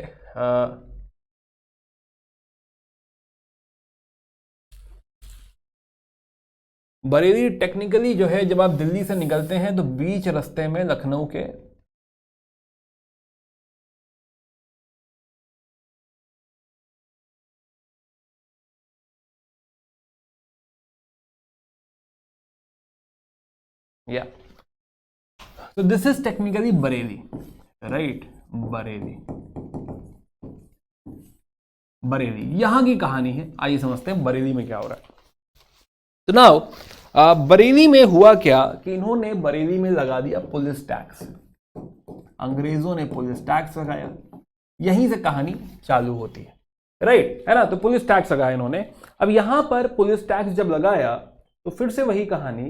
S1: बरेली टेक्निकली जो है जब आप दिल्ली से निकलते हैं तो बीच रास्ते में लखनऊ के या तो this is technically Bareilly, right, Bareilly. Bareilly यहां की कहानी है, आइए समझते हैं बरेली में क्या हो रहा है। तो नाउ बरेली में हुआ क्या कि इन्होंने बरेली में लगा दिया पुलिस टैक्स, अंग्रेजों ने पुलिस टैक्स लगाया, यहीं से कहानी चालू होती है, राइट है ना। तो पुलिस टैक्स लगाया इन्होंने। अब यहां पर पुलिस टैक्स जब लगाया तो फिर से वही कहानी,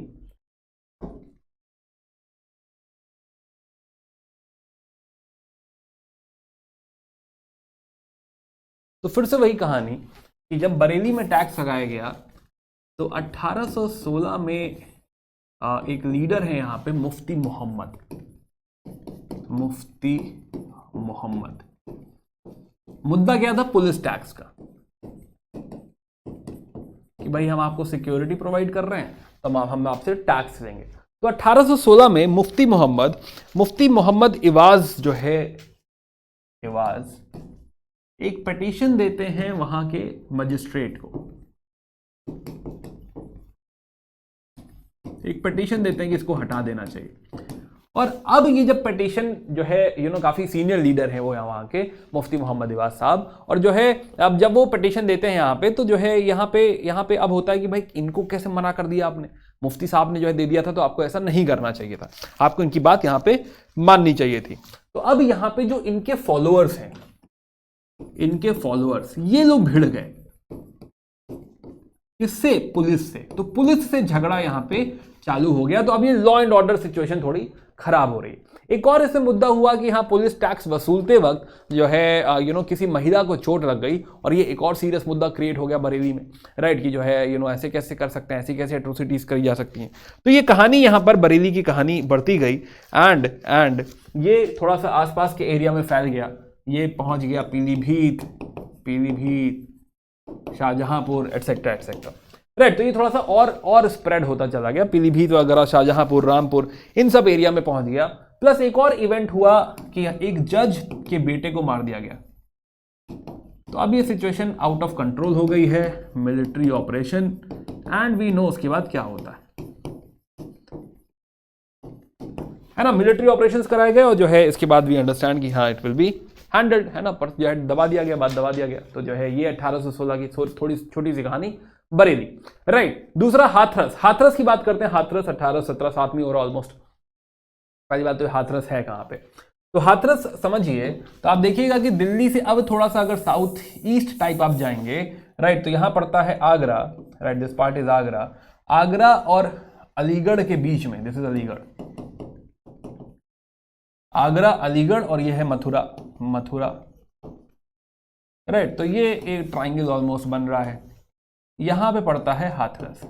S1: कि जब बरेली में टैक्स लगाया गया तो 1816 में एक लीडर है यहां पे, मुफ्ती मोहम्मद। मुद्दा क्या था? पुलिस टैक्स का, कि भाई हम आपको सिक्योरिटी प्रोवाइड कर रहे हैं तो हम आपसे टैक्स लेंगे। तो 1816 में मुफ्ती मोहम्मद इवाज जो है, इवाज एक पिटीशन देते हैं वहां के मजिस्ट्रेट को, एक पिटीशन देते हैं कि इसको हटा देना चाहिए। और अब ये जब पिटीशन जो है काफी सीनियर लीडर है वो वहां के मुफ्ती मोहम्मद इवाज साहब, और जो है अब जब वो पिटीशन देते हैं यहाँ पे तो जो है यहाँ पे अब होता है कि भाई इनको कैसे मना कर दिया आपने, मुफ्ती साहब ने जो है दे दिया था तो आपको ऐसा नहीं करना चाहिए था, आपको इनकी बात यहाँ पे माननी चाहिए थी। तो अब यहाँ पे जो इनके फॉलोअर्स हैं, ये लोग भिड़ गए, किससे? पुलिस से। तो पुलिस से झगड़ा यहां पे चालू हो गया। तो अब ये लॉ एंड ऑर्डर सिचुएशन थोड़ी खराब हो रही है। एक और इससे मुद्दा हुआ कि हाँ पुलिस टैक्स वसूलते वक्त जो है किसी महिला को चोट लग गई, और ये एक और सीरियस मुद्दा क्रिएट हो गया बरेली में, राइट, कि जो है ऐसे कैसे कर सकते हैं, ऐसी कैसे एट्रोसिटीज करी जा सकती हैं। तो ये कहानी यहाँ पर बरेली की कहानी बढ़ती गई एंड ये थोड़ा सा आसपास के एरिया में फैल गया, ये पहुंच गया Pilibhit, Shahjahanpur etcetera etcetera, right. तो ये थोड़ा सा और स्प्रेड होता चला गया, पीलीभीत वगैरह, शाहजहांपुर, रामपुर, इन सब एरिया में पहुंच गया। प्लस एक और इवेंट हुआ कि एक जज के बेटे को मार दिया गया। तो अब ये सिचुएशन आउट ऑफ कंट्रोल हो गई है, military operation, and we know उसके बाद क्या होता है ना। मिलिट्री ऑपरेशंस कराए गए और जो है इसके बाद वी अंडरस्टैंड कि हाँ इट विल बी हैंडल्ड, है ना, पर जो है दबा दिया गया। तो जो है ये 1816 की थोड़ी छोटी सी कहानी बरेली, राइट। दूसरा हाथरस की बात करते हैं। हाथरस 1817 साथ में और ऑलमोस्ट। पहली बात तो हाथरस है कहां पे? तो हाथरस समझिए, तो आप देखिएगा कि दिल्ली से अब थोड़ा सा अगर साउथ ईस्ट टाइप आप जाएंगे, राइट, तो यहां पड़ता है Agra, right, this part is Agra और अलीगढ़ के बीच में, दिस इज अलीगढ़, आगरा, अलीगढ़, और ये है मथुरा, राइट। तो ये एक ट्राइंगल ऑलमोस्ट बन रहा है, यहां पे पड़ता है हाथरस,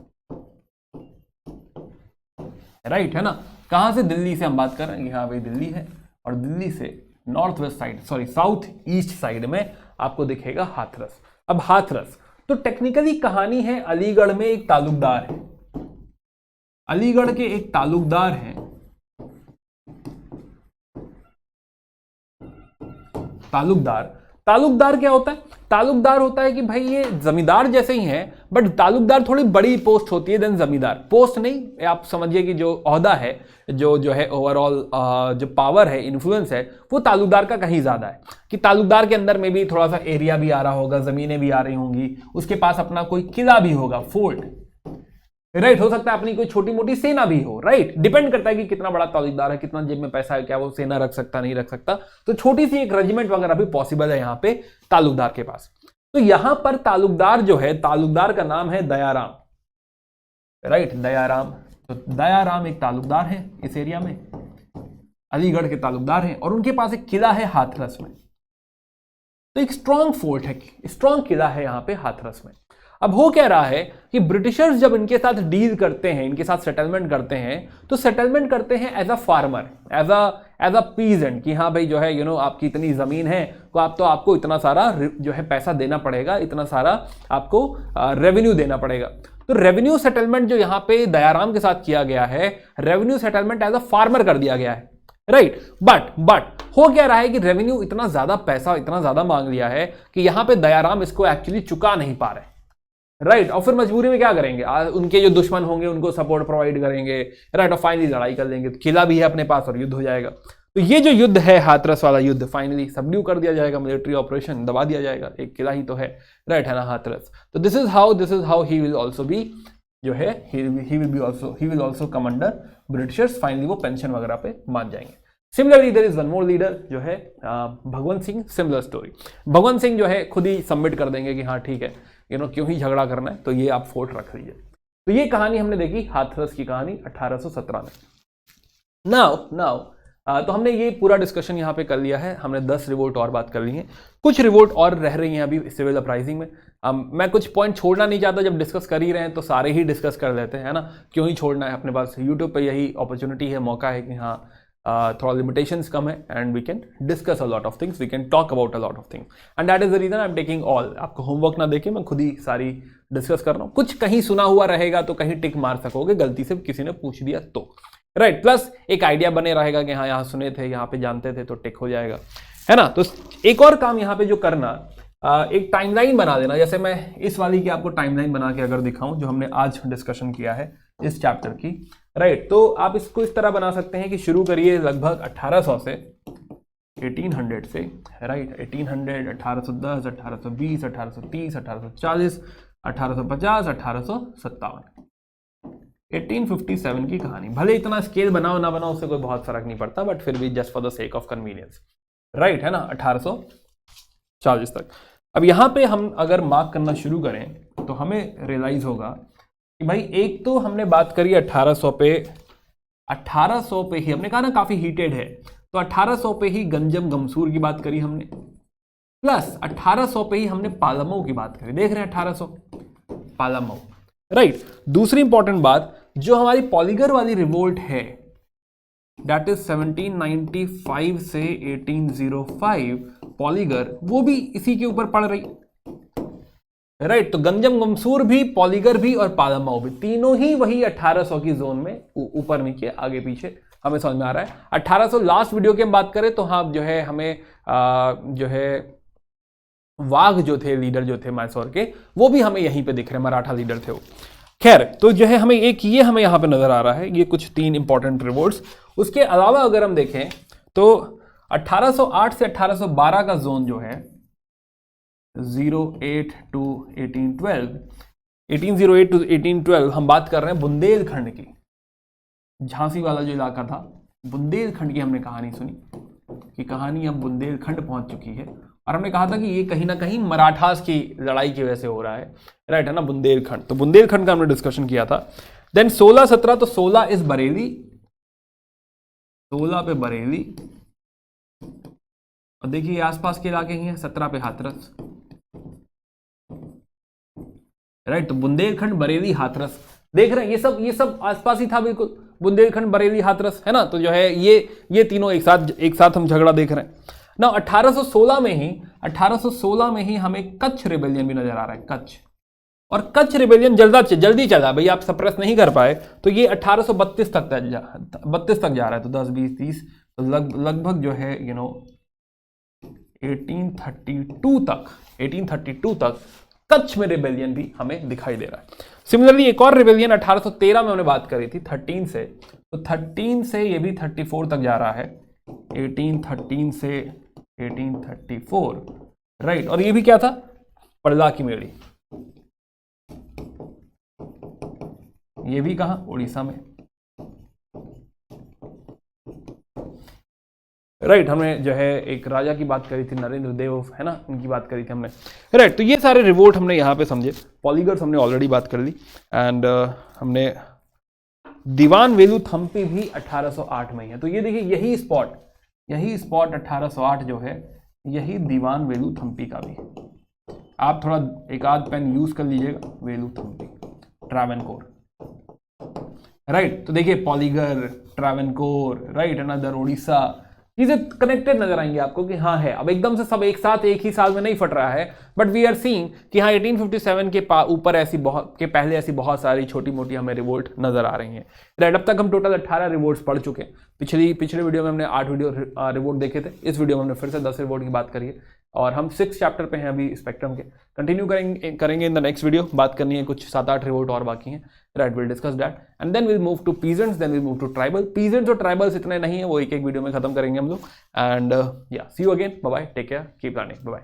S1: राइट, है ना। कहां से? दिल्ली से हम बात कर रहे हैं, यहां पे दिल्ली है, और दिल्ली से north west side, south east side में आपको दिखेगा हाथरस। अब हाथरस तो टेक्निकली कहानी है, अलीगढ़ में एक तालुकदार है, अलीगढ़ के एक तालुकदार हैं, तालुकदार क्या होता है? तालुकदार होता है कि भाई ये जमींदार जैसे ही हैं, बट तालुकदार थोड़ी बड़ी पोस्ट होती है देन जमींदार। पोस्ट नहीं, आप समझिए कि जो ओहदा है, जो है ओवरऑल जो पावर है, इन्फ्लुएंस है, वो तालुकदार का कहीं ज्यादा है। कि तालुकदार के अंदर में भी थोड़ा सा एरिया भी आ रहा होगा, जमीनें भी आ रही होंगी, उसके पास अपना कोई किला भी होगा, फोर्ट, राइट, हो सकता है अपनी कोई छोटी मोटी सेना भी हो, राइट, डिपेंड करता है कि कितना बड़ा तालुकदार है, कितना जेब में पैसा है, क्या वो सेना रख सकता नहीं रख सकता। तो छोटी सी एक रेजिमेंट वगैरह भी पॉसिबल है यहाँ पे तालुकदार के पास। तो यहां पर तालुकदार जो है, तालुकदार का नाम है दयाराम, राइट, दयाराम। तो दयाराम एक तालुकदार है इस एरिया में, अलीगढ़ के तालुकदार हैं, और उनके पास एक किला है हाथरस में। तो एक स्ट्रॉन्ग फोर्ट है, स्ट्रॉन्ग किला है यहां पे हाथरस में। अब हो क्या रहा है कि ब्रिटिशर्स जब इनके साथ डील करते हैं, इनके साथ सेटलमेंट करते हैं, तो सेटलमेंट करते हैं as a farmer, as a peasant, कि हाँ भाई जो है आपकी इतनी जमीन है तो आपको इतना सारा जो है पैसा देना पड़ेगा, इतना सारा आपको रेवेन्यू देना पड़ेगा। तो रेवेन्यू सेटलमेंट जो यहाँ पे दयाराम के साथ किया गया है, revenue settlement as a farmer कर दिया गया है, राइट। बट हो क्या रहा है कि रेवेन्यू इतना ज्यादा पैसा इतना ज्यादा मांग लिया है कि यहां पे दयाराम इसको एक्चुअली चुका नहीं पा रहे, राइट। और फिर मजबूरी में क्या करेंगे, उनके जो दुश्मन होंगे उनको सपोर्ट प्रोवाइड करेंगे, राइट, और फाइनली लड़ाई कर लेंगे, तो किला भी है अपने पास और युद्ध हो जाएगा। तो ये जो युद्ध है, हाथरस वाला युद्ध, फाइनली सबड्यू कर दिया जाएगा, मिलिट्री ऑपरेशन दबा दिया जाएगा, एक किला ही तो है, राइट, है ना, हाथरस। तो this is how he will also be, जो है he will also come under britishers. Finally वो पेंशन वगैरह पे मान जाएंगे। Similarly there is one more leader जो है भगवंत सिंह, सिमिलर स्टोरी। भगवंत सिंह जो है खुद ही सबमिट कर देंगे कि हाँ ठीक है, क्यों ही झगड़ा करना है, तो ये आप फोर्ट रख लीजिए। तो ये कहानी हमने देखी, हाथरस की कहानी 1817 में। नाउ तो हमने ये पूरा डिस्कशन यहाँ पे कर लिया है, हमने 10 रिवोल्ट और बात कर ली है, कुछ रिवोल्ट और रह रही हैं अभी सिविल अपराइजिंग में। मैं कुछ पॉइंट छोड़ना नहीं चाहता, जब डिस्कस कर ही रहे हैं तो सारे ही डिस्कस कर लेते हैं, है ना, क्यों ही छोड़ना है, अपने पास यूट्यूब पे यही अपॉर्चुनिटी है, मौका है कि हाँ थोड़ा लिमिटेशंस कम है and we can discuss a lot of things, we can talk about a lot of things, and that is the reason I am taking all. आपको होमवर्क ना देके मैं खुद ही सारी डिस्कस कर रहा हूँ। कुछ कहीं सुना हुआ रहेगा तो कहीं टिक मार सकोगे, गलती से किसी ने पूछ दिया तो, राइट, प्लस एक आइडिया बने रहेगा कि हाँ यहाँ सुने थे, यहाँ पे जानते थे, तो टिक हो जाएगा, है ना। तो एक और काम यहाँ पे जो करना, एक टाइमलाइन बना देना। जैसे मैं इस वाली की आपको टाइमलाइन बना के अगर दिखाऊं, जो हमने आज डिस्कशन किया है इस चैप्टर की, राइट, तो आप इसको इस तरह बना सकते हैं कि शुरू करिए लगभग 1800 से, 1800 से, राइट, 1800, 1810, 1820, 1830, 1840, 1850, 1857, 1857 की कहानी। भले इतना स्केल बनाओ ना बनाओ, उससे कोई बहुत फर्क नहीं पड़ता, बट फिर भी just for the sake of convenience, right, है ना, 1840 तक। अब यहां पे हम अगर मार्क करना शुरू करें तो हमें रियलाइज होगा कि भाई एक तो हमने बात करी 1800 पे, 1800 पे ही हमने कहा ना काफी हीटेड है, तो 1800 पे ही गंजम गमसूर की बात करी हमने, प्लस 1800 पे ही हमने पालामऊ की बात करी, देख रहे हैं 1800 पालामऊ, राइट। दूसरी इंपॉर्टेंट बात, जो हमारी पॉलीगर वाली रिवोल्ट है, दैट इज 1795 से 1805 पॉलीगर, वो भी इसी के ऊपर पड़ रही, राइट। तो गंजम गमसूर भी, पॉलीगर भी और पालामऊ भी, तीनों ही वही 1800 की जोन में, ऊपर नीचे आगे पीछे, हमें समझ में आ रहा है। 1800 लास्ट वीडियो की हम बात करें तो हाँ जो है हमें जो है वाघ जो थे, लीडर जो थे मैसूर के, वो भी हमें यहीं पे दिख रहे हैं, मराठा लीडर थे वो। खैर, तो जो है हमें एक ये हमें यहां पे नजर आ रहा है, ये कुछ 3 इंपॉर्टेंट रिवोल्ट्स। उसके अलावा अगर हम देखें तो 1808 से 1812 का जोन जो है 08 to 1812, 1808 to 1812 हम बात कर रहे हैं बुंदेलखंड की, झांसी वाला जो इलाका था, बुंदेलखंड की हमने कहानी सुनी कि कहानी अब बुंदेलखंड पहुंच चुकी है, और हमने कहा था कि ये कहीं ना कहीं मराठास की लड़ाई की वजह से हो रहा है, राइट, है ना, बुंदेलखंड। तो बुंदेलखंड का हमने डिस्कशन किया था। देन 16-17, तो 16 इज बरेली, 16 पे बरेली, और देखिए आसपास के इलाके ही हैं, 17 पे हाथरस, राइट। तो बुंदेलखंड, बरेली, हाथरस, देख रहे हैं ये सब आसपास ही था, बिल्कुल बुंदेलखंड, बरेली, हाथरस, है ना। तो जो है ये तीनों एक साथ हम झगड़ा देख रहे हैं ना। 1816 में ही हमें कच्छ रिबेलियन भी नजर आ रहा है, कच्छ, और कच्छ रिबेलियन जल्दी चला भाई, आप सप्रेस नहीं कर पाए, तो ये 1832 तक जा रहा है, तो 10, 20, 30, तो लगभग जो है 1832 तक कच्छ में रिबेलियन भी हमें दिखाई दे रहा है। सिमिलरली एक और रिबेलियन 1813 में हमने बात करी थी 13 से, तो 13 से ये भी 34 तक जा रहा है, 1813 से 1834, राइट। और ये भी क्या था, पड़ला की मेड़ी, ये भी कहां, उड़ीसा में, राइट। हमने जो है एक राजा की बात करी थी, नरेंद्र देव, है ना, उनकी बात करी थी हमने, राइट। तो ये सारे रिवोल्ट हमने यहाँ पे समझे। पॉलीगर्स हमने ऑलरेडी बात कर ली, एंड हमने दीवान वेलुथम्पी भी 1808 में ही है। तो ये देखिए यही स्पॉट 1808 जो है, यही दीवान वेलुथम्पी का भी है। आप थोड़ा एक आध पेन यूज कर लीजिएगा, वेलुथम्पी, ट्रावेनकोर, राइट। तो देखिए पॉलीगर, ट्रावेनकोर, राइट, अनदर उड़ीसा, चीजें कनेक्टेड नजर आएंगे आपको कि हाँ है। अब एकदम से सब एक साथ एक ही साल में नहीं फट रहा है, बट वी आर सीइंग कि हाँ 1857 के ऊपर पहले ऐसी बहुत सारी छोटी मोटी हमें रिवोल्ट नजर आ रही हैं, राइट। अब तक हम टोटल 18 रिवोल्ट्स पढ़ चुके हैं। पिछले वीडियो में हमने 8 रिवोल्ट देखे थे, इस वीडियो में हमने फिर से 10 रिवोल्ट की बात करी है, और हम 6 चैप्टर पे हैं अभी स्पेक्ट्रम के। कंटिन्यू करेंगे इन द नेक्स्ट वीडियो, बात करनी है कुछ 7-8 रिवोल्ट और बाकी हैं, right. Will discuss that and then will move to peasants, then will move to tribal. Peasants और ट्राइबल्स इतने नहीं है, वो एक वीडियो में खत्म करेंगे हम लोग। And yeah see you again, bye bye, take care, keep learning, bye bye.